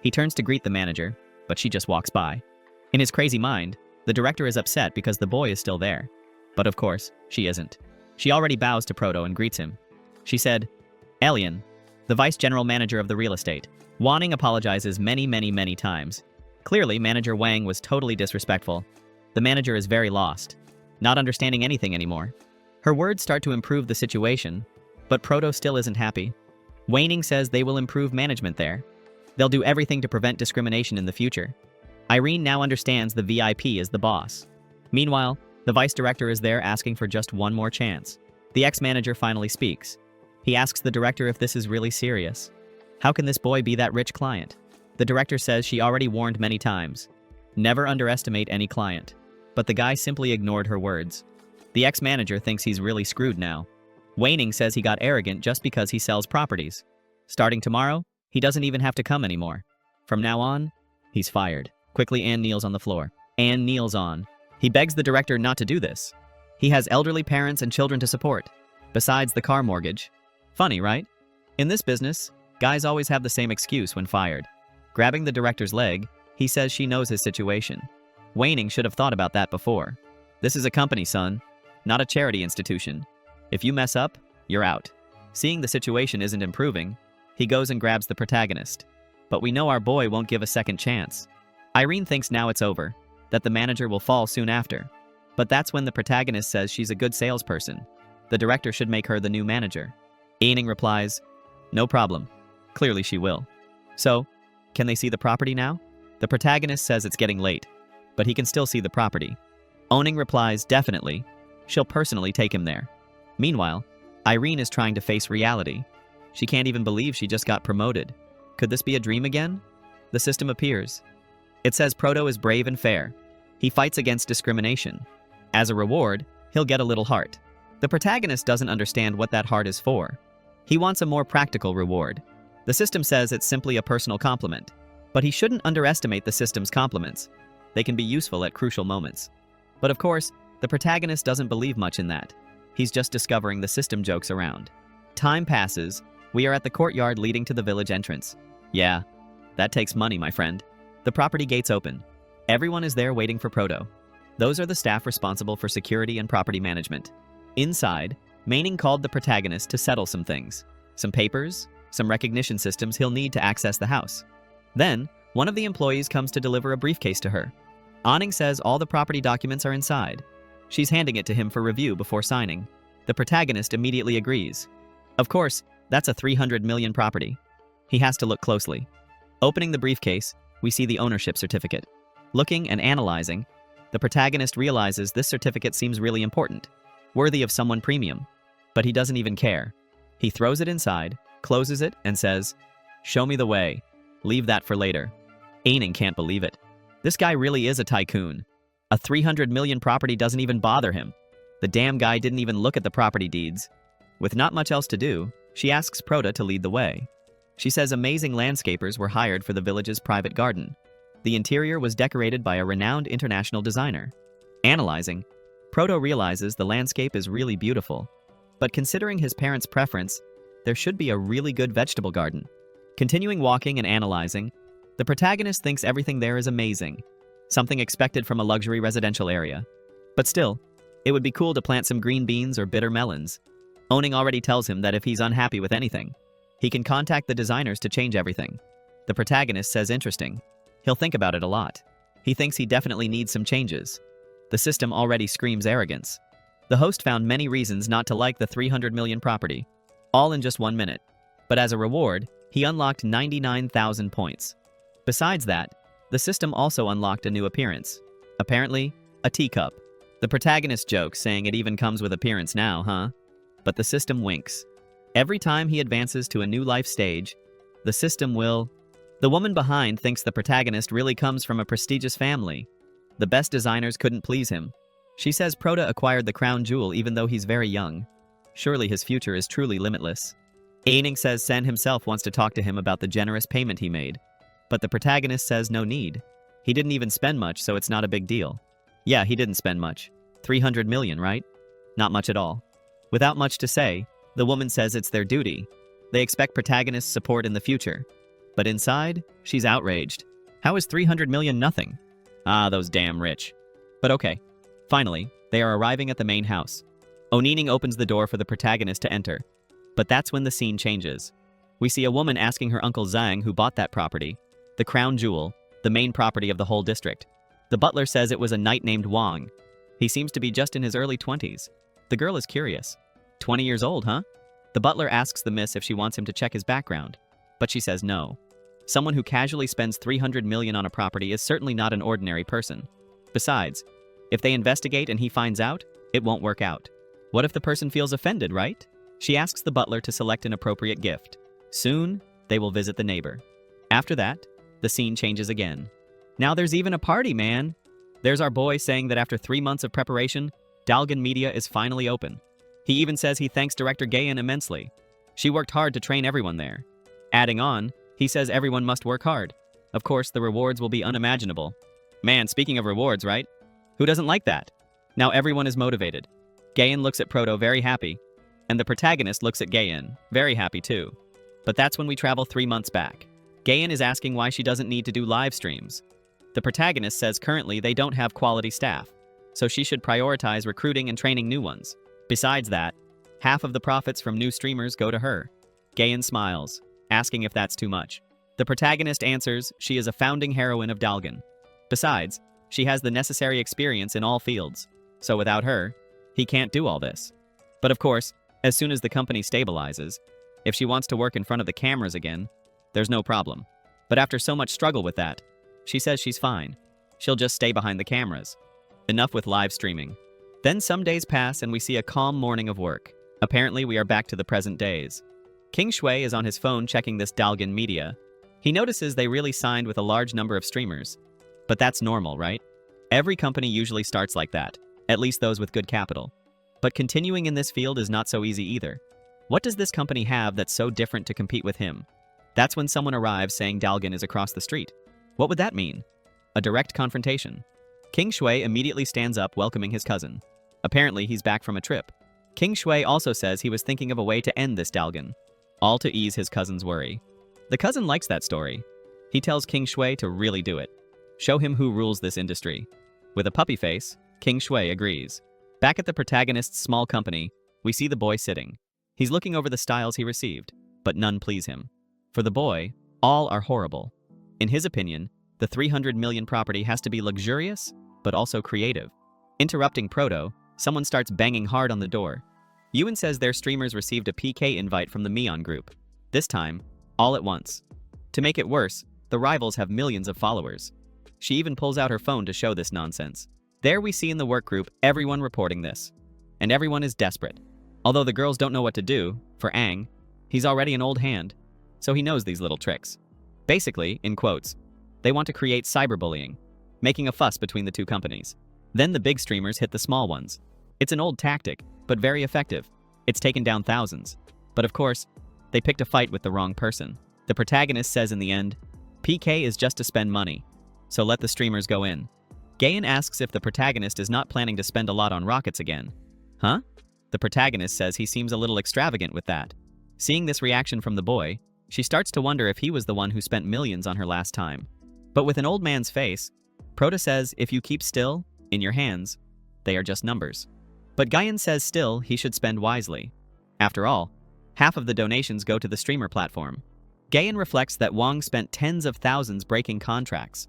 He turns to greet the manager, but she just walks by. In his crazy mind, the director is upset because the boy is still there. But of course, she isn't. She already bows to Proto and greets him. She said, "Alien, the vice general manager of the real estate." Wanning apologizes many times. Clearly, Manager Wang was totally disrespectful. The manager is very lost, not understanding anything anymore. Her words start to improve the situation, but Proto still isn't happy. Waning says they will improve management there. They'll do everything to prevent discrimination in the future. Irene now understands the VIP is the boss. Meanwhile, the vice director is there asking for just one more chance. The ex-manager finally speaks. He asks the director if this is really serious. How can this boy be that rich client? The director says she already warned many times. Never underestimate any client. But the guy simply ignored her words. The ex-manager thinks he's really screwed now. Waning says he got arrogant just because he sells properties. Starting tomorrow, he doesn't even have to come anymore. From now on, he's fired. Quickly, Anne kneels on the floor. Anne kneels on. He begs the director not to do this. He has elderly parents and children to support, besides the car mortgage. Funny, right? In this business, guys always have the same excuse when fired. Grabbing the director's leg, he says she knows his situation. Waning should have thought about that before. This is a company, son, not a charity institution. If you mess up, you're out. Seeing the situation isn't improving, he goes and grabs the protagonist. But we know our boy won't give a second chance. Irene thinks now it's over, that the manager will fall soon after. But that's when the protagonist says she's a good salesperson. The director should make her the new manager. Ening replies, "No problem. Clearly she will." So, can they see the property now? The protagonist says it's getting late, but he can still see the property. Oning replies, "Definitely. She'll personally take him there." Meanwhile, Irene is trying to face reality. She can't even believe she just got promoted. Could this be a dream again? The system appears. It says Proto is brave and fair. He fights against discrimination. As a reward, he'll get a little heart. The protagonist doesn't understand what that heart is for. He wants a more practical reward. The system says it's simply a personal compliment, but he shouldn't underestimate the system's compliments. They can be useful at crucial moments. But of course, the protagonist doesn't believe much in that. He's just discovering the system jokes around. Time passes. We are at the courtyard leading to the village entrance. Yeah, that takes money, my friend. The property gates open. Everyone is there waiting for Proto. Those are the staff responsible for security and property management. Inside, Manning called the protagonist to settle some things. Some papers, some recognition systems he'll need to access the house. Then, one of the employees comes to deliver a briefcase to her. Oning says all the property documents are inside. She's handing it to him for review before signing. The protagonist immediately agrees. Of course, that's a 300 million property. He has to look closely. Opening the briefcase, we see the ownership certificate. Looking and analyzing, the protagonist realizes this certificate seems really important, worthy of someone premium. But he doesn't even care. He throws it inside, closes it, and says, "Show me the way. Leave that for later." Aining can't believe it. This guy really is a tycoon. A 300 million property doesn't even bother him. The damn guy didn't even look at the property deeds. With not much else to do, she asks Proto to lead the way. She says amazing landscapers were hired for the village's private garden. The interior was decorated by a renowned international designer. Analyzing, Proto realizes the landscape is really beautiful. But considering his parents' preference, there should be a really good vegetable garden. Continuing walking and analyzing, the protagonist thinks everything there is amazing, something expected from a luxury residential area. But still, it would be cool to plant some green beans or bitter melons. Oning already tells him that if he's unhappy with anything, he can contact the designers to change everything. The protagonist says interesting. He'll think about it a lot. He thinks he definitely needs some changes. The system already screams arrogance. The host found many reasons not to like the 300 million property, all in just 1 minute. But as a reward, he unlocked 99,000 points. Besides that, the system also unlocked a new appearance. Apparently, a teacup. The protagonist jokes, saying it even comes with appearance now, huh? But the system winks. Every time he advances to a new life stage, the system will... The woman behind thinks the protagonist really comes from a prestigious family. The best designers couldn't please him. She says Proto acquired the crown jewel even though he's very young. Surely his future is truly limitless. Aining says Sen himself wants to talk to him about the generous payment he made. But the protagonist says no need. He didn't even spend much, so it's not a big deal. Yeah, he didn't spend much. 300 million, right? Not much at all. Without much to say, the woman says it's their duty. They expect protagonist's support in the future. But inside, she's outraged. How is 300 million nothing? Ah, those damn rich. But okay. Finally, they are arriving at the main house. Onining opens the door for the protagonist to enter. But that's when the scene changes. We see a woman asking her uncle Zhang who bought that property, the crown jewel, the main property of the whole district. The butler says it was a knight named Wang. He seems to be just in his early 20s. The girl is curious. 20 years old, huh? The butler asks the miss if she wants him to check his background, but she says no. Someone who casually spends 300 million on a property is certainly not an ordinary person. Besides, if they investigate and he finds out, it won't work out. What if the person feels offended, right? She asks the butler to select an appropriate gift. Soon, they will visit the neighbor. After that, the scene changes again. Now there's even a party, man! There's our boy saying that after 3 months of preparation, Dalgan Media is finally open. He even says he thanks Director Gayan immensely. She worked hard to train everyone there. Adding on, he says everyone must work hard. Of course, the rewards will be unimaginable. Man, speaking of rewards, right? Who doesn't like that? Now everyone is motivated. Gayen looks at Proto very happy, and the protagonist looks at Gayen, very happy too. But that's when we travel 3 months back. Gayen is asking why she doesn't need to do live streams. The protagonist says currently they don't have quality staff, so she should prioritize recruiting and training new ones. Besides that, half of the profits from new streamers go to her. Gayen smiles, asking if that's too much. The protagonist answers she is a founding heroine of Dalgan. Besides, she has the necessary experience in all fields, so without her, he can't do all this. But of course, as soon as the company stabilizes, if she wants to work in front of the cameras again, there's no problem. But after so much struggle with that, she says she's fine. She'll just stay behind the cameras. Enough with live streaming. Then some days pass and we see a calm morning of work. Apparently we are back to the present days. King Shui is on his phone checking this Dalgan media. He notices they really signed with a large number of streamers. But that's normal, right? Every company usually starts like that, at least those with good capital. But continuing in this field is not so easy either. What does this company have that's so different to compete with him? That's when someone arrives saying Dalgan is across the street. What would that mean? A direct confrontation. King Shui immediately stands up welcoming his cousin. Apparently he's back from a trip. King Shui also says he was thinking of a way to end this Dalgan, all to ease his cousin's worry. The cousin likes that story. He tells King Shui to really do it. Show him who rules this industry. With a puppy face, King Shui agrees. Back at the protagonist's small company, we see the boy sitting. He's looking over the styles he received, but none please him. For the boy, all are horrible. In his opinion, the 300 million property has to be luxurious, but also creative. Interrupting Proto, someone starts banging hard on the door. Ewan says their streamers received a PK invite from the Mion group. This time, all at once. To make it worse, the rivals have millions of followers. She even pulls out her phone to show this nonsense. There we see in the work group everyone reporting this. And everyone is desperate. Although the girls don't know what to do, for Aang, he's already an old hand, so he knows these little tricks. Basically, in quotes, they want to create cyberbullying, making a fuss between the two companies. Then the big streamers hit the small ones. It's an old tactic, but very effective. It's taken down thousands. But of course, they picked a fight with the wrong person. The protagonist says in the end, PK is just to spend money, so let the streamers go in. Gayen asks if the protagonist is not planning to spend a lot on rockets again. Huh? The protagonist says he seems a little extravagant with that. Seeing this reaction from the boy, she starts to wonder if he was the one who spent millions on her last time. But with an old man's face, Proto says if you keep still, in your hands, they are just numbers. But Gayen says still he should spend wisely. After all, half of the donations go to the streamer platform. Gayen reflects that Wang spent tens of thousands breaking contracts.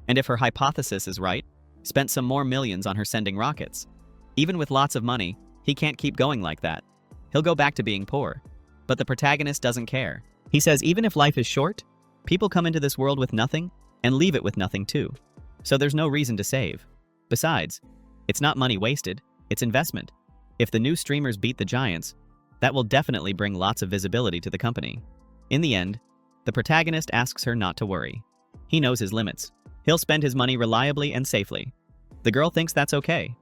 And if her hypothesis is right, spent some more millions on her sending rockets. Even with lots of money, he can't keep going like that. He'll go back to being poor. But the protagonist doesn't care. He says even if life is short, people come into this world with nothing and leave it with nothing too. So there's no reason to save. Besides, it's not money wasted, it's investment. If the new streamers beat the giants, that will definitely bring lots of visibility to the company. In the end, the protagonist asks her not to worry. He knows his limits. He'll spend his money reliably and safely. The girl thinks that's okay.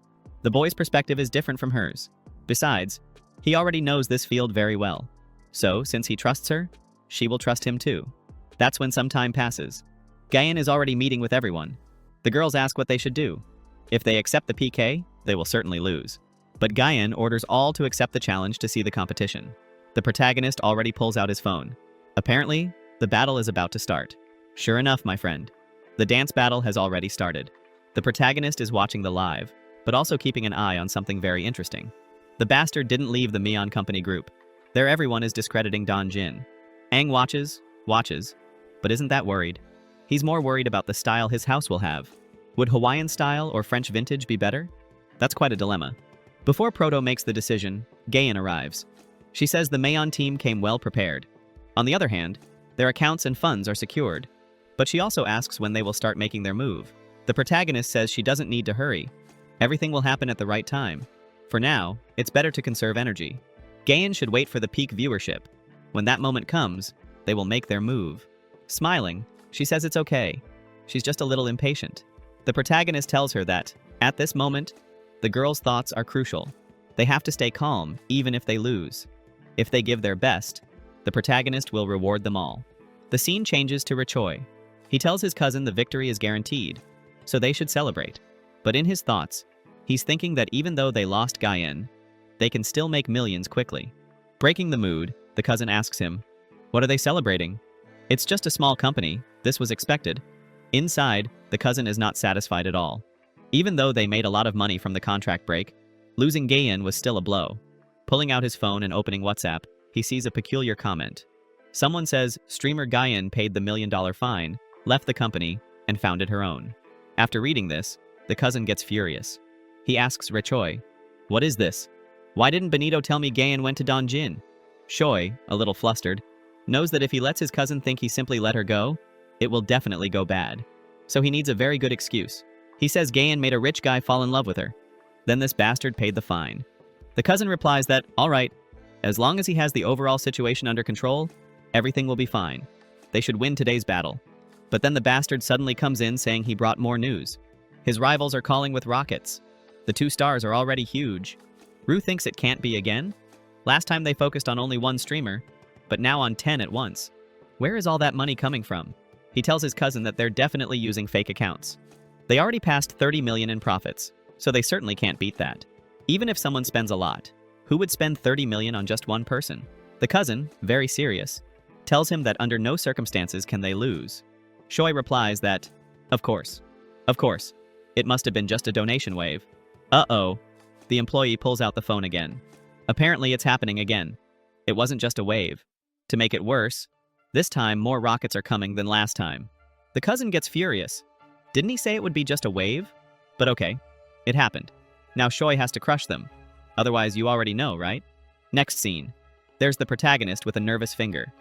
The boy's perspective is different from hers. Besides, he already knows this field very well. So, since he trusts her, she will trust him too. That's when some time passes. Gayen is already meeting with everyone. The girls ask what they should do. If they accept the PK, they will certainly lose. But Gayen orders all to accept the challenge to see the competition. The protagonist already pulls out his phone. Apparently, the battle is about to start. Sure enough, my friend. The dance battle has already started. The protagonist is watching the live, but also keeping an eye on something very interesting. The bastard didn't leave the Mion Company group. There everyone is discrediting Don Jin. Aang watches, but isn't that worried? He's more worried about the style his house will have. Would Hawaiian style or French vintage be better? That's quite a dilemma. Before Proto makes the decision, Gayen arrives. She says the Mayon team came well prepared. On the other hand, their accounts and funds are secured. But she also asks when they will start making their move. The protagonist says she doesn't need to hurry. Everything will happen at the right time. For now, it's better to conserve energy. Gayen should wait for the peak viewership. When that moment comes, they will make their move. Smiling, she says it's okay. She's just a little impatient. The protagonist tells her that, at this moment, the girl's thoughts are crucial. They have to stay calm, even if they lose. If they give their best, the protagonist will reward them all. The scene changes to Richoy. He tells his cousin the victory is guaranteed, so they should celebrate. But in his thoughts, he's thinking that even though they lost Gayen, they can still make millions quickly. Breaking the mood, the cousin asks him, "What are they celebrating?" "It's just a small company. This was expected." Inside, the cousin is not satisfied at all. Even though they made a lot of money from the contract break, losing Gayen was still a blow. Pulling out his phone and opening WhatsApp, he sees a peculiar comment. Someone says streamer Gayen paid the $1 million fine, left the company, and founded her own. After reading this, the cousin gets furious. He asks Choi, "What is this? Why didn't Benito tell me Gayen went to Dongjin?" Choi, a little flustered, knows that if he lets his cousin think he simply let her go, it will definitely go bad. So he needs a very good excuse. He says Gayen made a rich guy fall in love with her. Then this bastard paid the fine. The cousin replies that, all right, as long as he has the overall situation under control, everything will be fine. They should win today's battle. But then the bastard suddenly comes in saying he brought more news. His rivals are calling with rockets. The 2 stars are already huge. Rue thinks it can't be again. Last time they focused on only 1 streamer, but now on 10 at once. Where is all that money coming from? He tells his cousin that they're definitely using fake accounts. They already passed 30 million in profits, so they certainly can't beat that. Even if someone spends a lot, who would spend 30 million on just 1 person? The cousin, very serious, tells him that under no circumstances can they lose. Choi replies that, of course. Of course. It must have been just a donation wave. Uh-oh. The employee pulls out the phone again. Apparently it's happening again. It wasn't just a wave. To make it worse, this time more rockets are coming than last time. The cousin gets furious. Didn't he say it would be just a wave? But okay, it happened. Now Choi has to crush them. Otherwise you already know, right? Next scene. There's the protagonist with a nervous finger.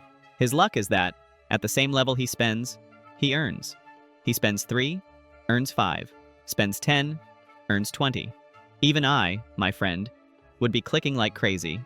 His luck is that, at the same level he spends, he earns. He spends 3, earns 5. Spends 10, earns 20. Even I, my friend, would be clicking like crazy.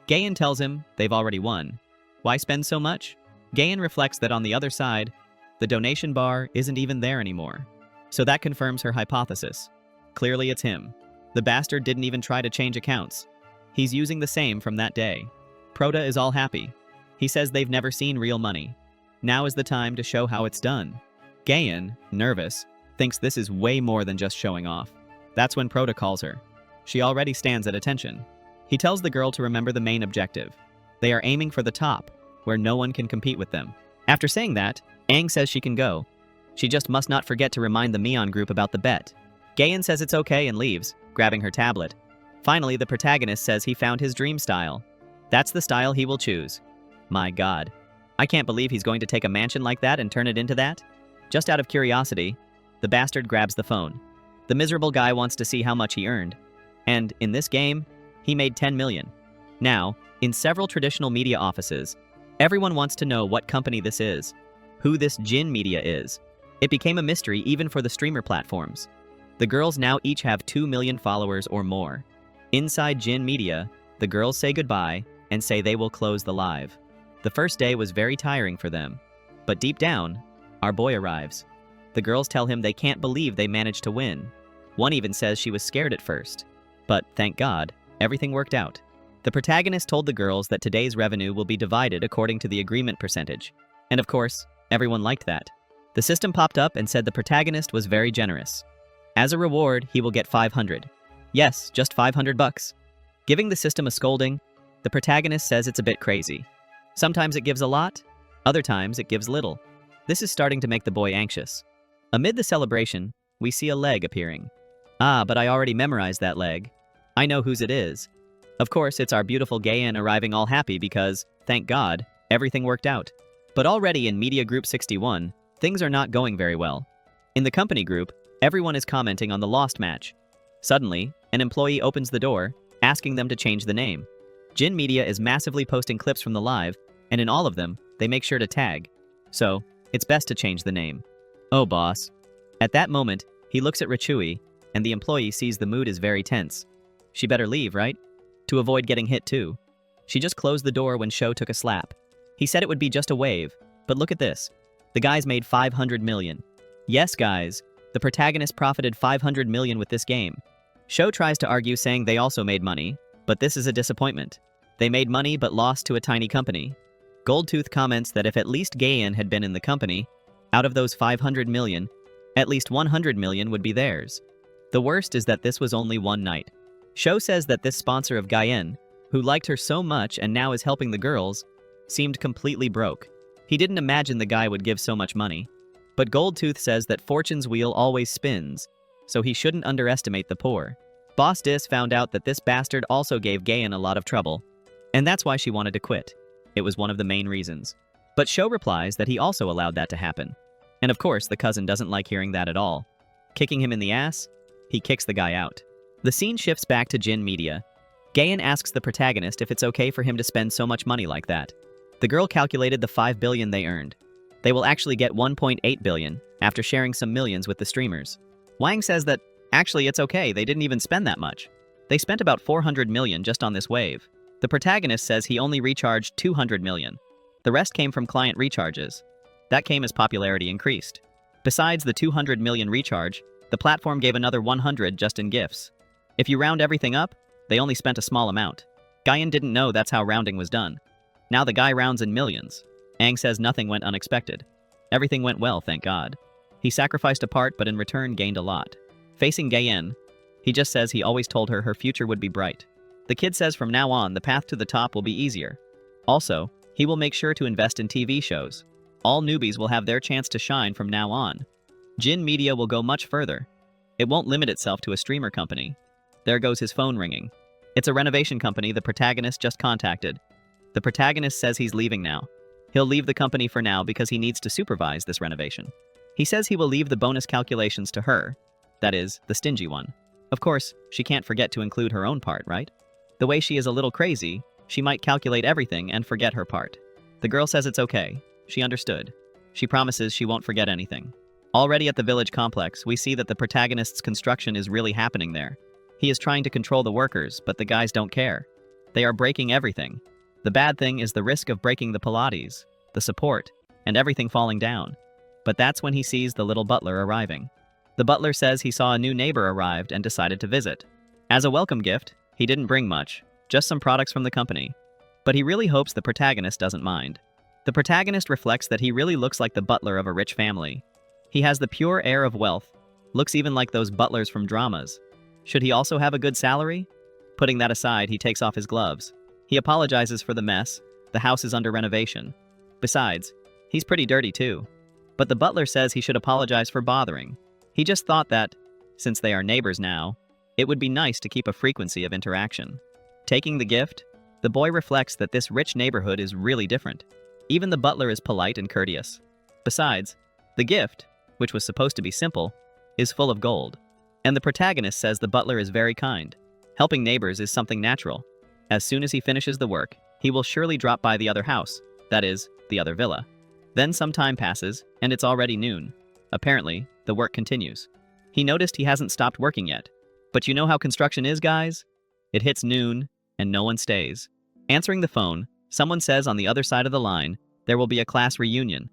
Gayen tells him they've already won. Why spend so much? Gayen reflects that on the other side, the donation bar isn't even there anymore. So that confirms her hypothesis. Clearly it's him. The bastard didn't even try to change accounts. He's using the same from that day. Prota is all happy. He says they've never seen real money. Now is the time to show how it's done. Gayen, nervous, thinks this is way more than just showing off. That's when Prota calls her. She already stands at attention. He tells the girl to remember the main objective. They are aiming for the top, where no one can compete with them. After saying that, Aang says she can go. She just must not forget to remind the Mion group about the bet. Gayen says it's okay and leaves, grabbing her tablet. Finally, the protagonist says he found his dream style. That's the style he will choose. My god. I can't believe he's going to take a mansion like that and turn it into that. Just out of curiosity, the bastard grabs the phone. The miserable guy wants to see how much he earned. And, in this game, he made 10 million. Now, in several traditional media offices, everyone wants to know what company this is, who this Jin Media is. It became a mystery even for the streamer platforms. The girls now each have 2 million followers or more. Inside Jin Media, the girls say goodbye and say they will close the live. The first day was very tiring for them. But deep down, our boy arrives. The girls tell him they can't believe they managed to win. One even says she was scared at first. But, thank God, everything worked out. The protagonist told the girls that today's revenue will be divided according to the agreement percentage. And of course, everyone liked that. The system popped up and said the protagonist was very generous. As a reward, he will get 500. Yes, just 500 bucks. Giving the system a scolding, the protagonist says it's a bit crazy. Sometimes it gives a lot, other times it gives little. This is starting to make the boy anxious. Amid the celebration, we see a leg appearing. Ah, but I already memorized that leg. I know whose it is. Of course, it's our beautiful Gayen arriving all happy because, thank God, everything worked out. But already in Media Group 61, things are not going very well. In the company group, everyone is commenting on the lost match. Suddenly, an employee opens the door, asking them to change the name. Jin Media is massively posting clips from the live, and in all of them, they make sure to tag. So, it's best to change the name. Oh, boss. At that moment, he looks at Richui, and the employee sees the mood is very tense. She better leave, right? To avoid getting hit too. She just closed the door when Sho took a slap. He said it would be just a wave, but look at this. The guys made 500 million. Yes, guys, the protagonist profited 500 million with this game. Sho tries to argue saying they also made money, but this is a disappointment. They made money but lost to a tiny company. Goldtooth comments that if at least Gayen had been in the company, out of those 500 million, at least 100 million would be theirs. The worst is that this was only one night. Show says that this sponsor of Gayen, who liked her so much and now is helping the girls, seemed completely broke. He didn't imagine the guy would give so much money. But Goldtooth says that fortune's wheel always spins, so he shouldn't underestimate the poor. Boss Dis found out that this bastard also gave Gayen a lot of trouble, and that's why she wanted to quit. It was one of the main reasons. But Show replies that he also allowed that to happen. And of course, the cousin doesn't like hearing that at all. Kicking him in the ass, he kicks the guy out. The scene shifts back to Jin Media. Gayen asks the protagonist if it's okay for him to spend so much money like that. The girl calculated the 5 billion they earned. They will actually get 1.8 billion after sharing some millions with the streamers. Wang says that, actually it's okay, they didn't even spend that much. They spent about 400 million just on this wave. The protagonist says he only recharged 200 million. The rest came from client recharges. That came as popularity increased. Besides the 200 million recharge, the platform gave another 100 just in gifts. If you round everything up, they only spent a small amount. Gayen didn't know that's how rounding was done. Now the guy rounds in millions. Aang says nothing went unexpected. Everything went well, thank God. He sacrificed a part but in return gained a lot. Facing Gayen, he just says he always told her future would be bright. The kid says from now on the path to the top will be easier. Also, he will make sure to invest in TV shows. All newbies will have their chance to shine from now on. Jin Media will go much further. It won't limit itself to a streamer company. There goes his phone ringing. It's a renovation company the protagonist just contacted. The protagonist says he's leaving now. He'll leave the company for now because he needs to supervise this renovation. He says he will leave the bonus calculations to her. That is, the stingy one. Of course, she can't forget to include her own part, right? The way she is a little crazy, she might calculate everything and forget her part. The girl says it's okay. She understood. She promises she won't forget anything. Already at the village complex, we see that the protagonist's construction is really happening there. He is trying to control the workers, but the guys don't care. They are breaking everything. The bad thing is the risk of breaking the Pilates, the support, and everything falling down. But that's when he sees the little butler arriving. The butler says he saw a new neighbor arrived and decided to visit. As a welcome gift, he didn't bring much, just some products from the company. But he really hopes the protagonist doesn't mind. The protagonist reflects that he really looks like the butler of a rich family. He has the pure air of wealth, looks even like those butlers from dramas. Should he also have a good salary? Putting that aside, he takes off his gloves. He apologizes for the mess. The house is under renovation. Besides, he's pretty dirty too. But the butler says he should apologize for bothering. He just thought that, since they are neighbors now, it would be nice to keep a frequency of interaction. Taking the gift, the boy reflects that this rich neighborhood is really different. Even the butler is polite and courteous. Besides, the gift, which was supposed to be simple, is full of gold. And the protagonist says the butler is very kind. Helping neighbors is something natural. As soon as he finishes the work, he will surely drop by the other house, that is, the other villa. Then some time passes, and it's already noon. Apparently, the work continues. He noticed he hasn't stopped working yet. But you know how construction is, guys? It hits noon, and no one stays. Answering the phone, someone says on the other side of the line, there will be a class reunion.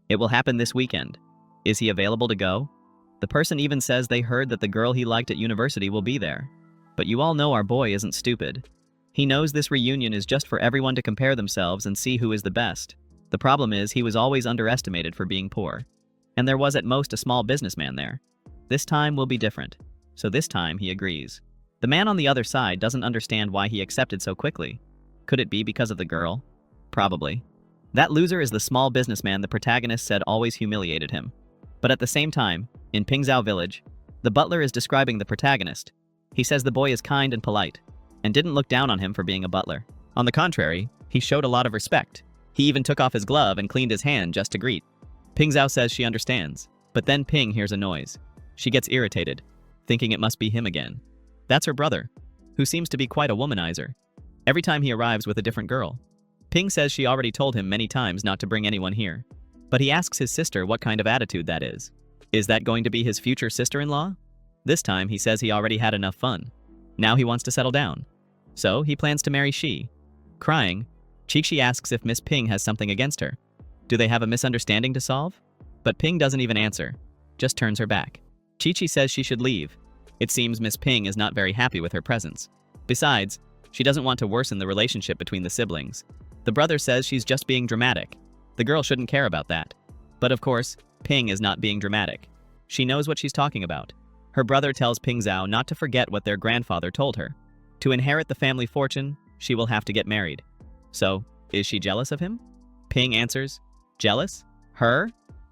It will happen this weekend. Is he available to go? The person even says they heard that the girl he liked at university will be there. But you all know our boy isn't stupid. He knows this reunion is just for everyone to compare themselves and see who is the best. The problem is he was always underestimated for being poor. And there was at most a small businessman there. This time will be different. So this time he agrees. The man on the other side doesn't understand why he accepted so quickly. Could it be because of the girl? Probably. That loser is the small businessman the protagonist said always humiliated him. But at the same time, in Pingzhou village, the butler is describing the protagonist. He says the boy is kind and polite, and didn't look down on him for being a butler. On the contrary, he showed a lot of respect. He even took off his glove and cleaned his hand just to greet. Pingzhou says she understands, but then Ping hears a noise. She gets irritated, thinking it must be him again. That's her brother, who seems to be quite a womanizer. Every time he arrives with a different girl. Ping says she already told him many times not to bring anyone here. But he asks his sister what kind of attitude that is. Is that going to be his future sister-in-law? This time he says he already had enough fun. Now he wants to settle down. So he plans to marry Shi. Crying, Chi-Chi asks if Miss Ping has something against her. Do they have a misunderstanding to solve? But Ping doesn't even answer, just turns her back. Chi-Chi says she should leave. It seems Miss Ping is not very happy with her presence. Besides, she doesn't want to worsen the relationship between the siblings. The brother says she's just being dramatic. The girl shouldn't care about that. But of course, Ping is not being dramatic. She knows what she's talking about. Her brother tells Pingzhou not to forget what their grandfather told her. To inherit the family fortune, she will have to get married. So, is she jealous of him? Ping answers, jealous? Her?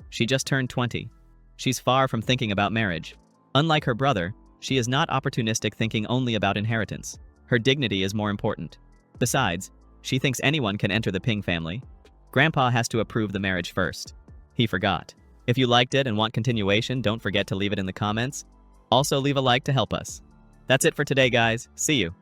She just turned 20. She's far from thinking about marriage. Unlike her brother, she is not opportunistic thinking only about inheritance. Her dignity is more important. Besides, she thinks anyone can enter the Ping family. Grandpa has to approve the marriage first. He forgot. If you liked it and want continuation, don't forget to leave it in the comments. Also leave a like to help us. That's it for today, guys. See you.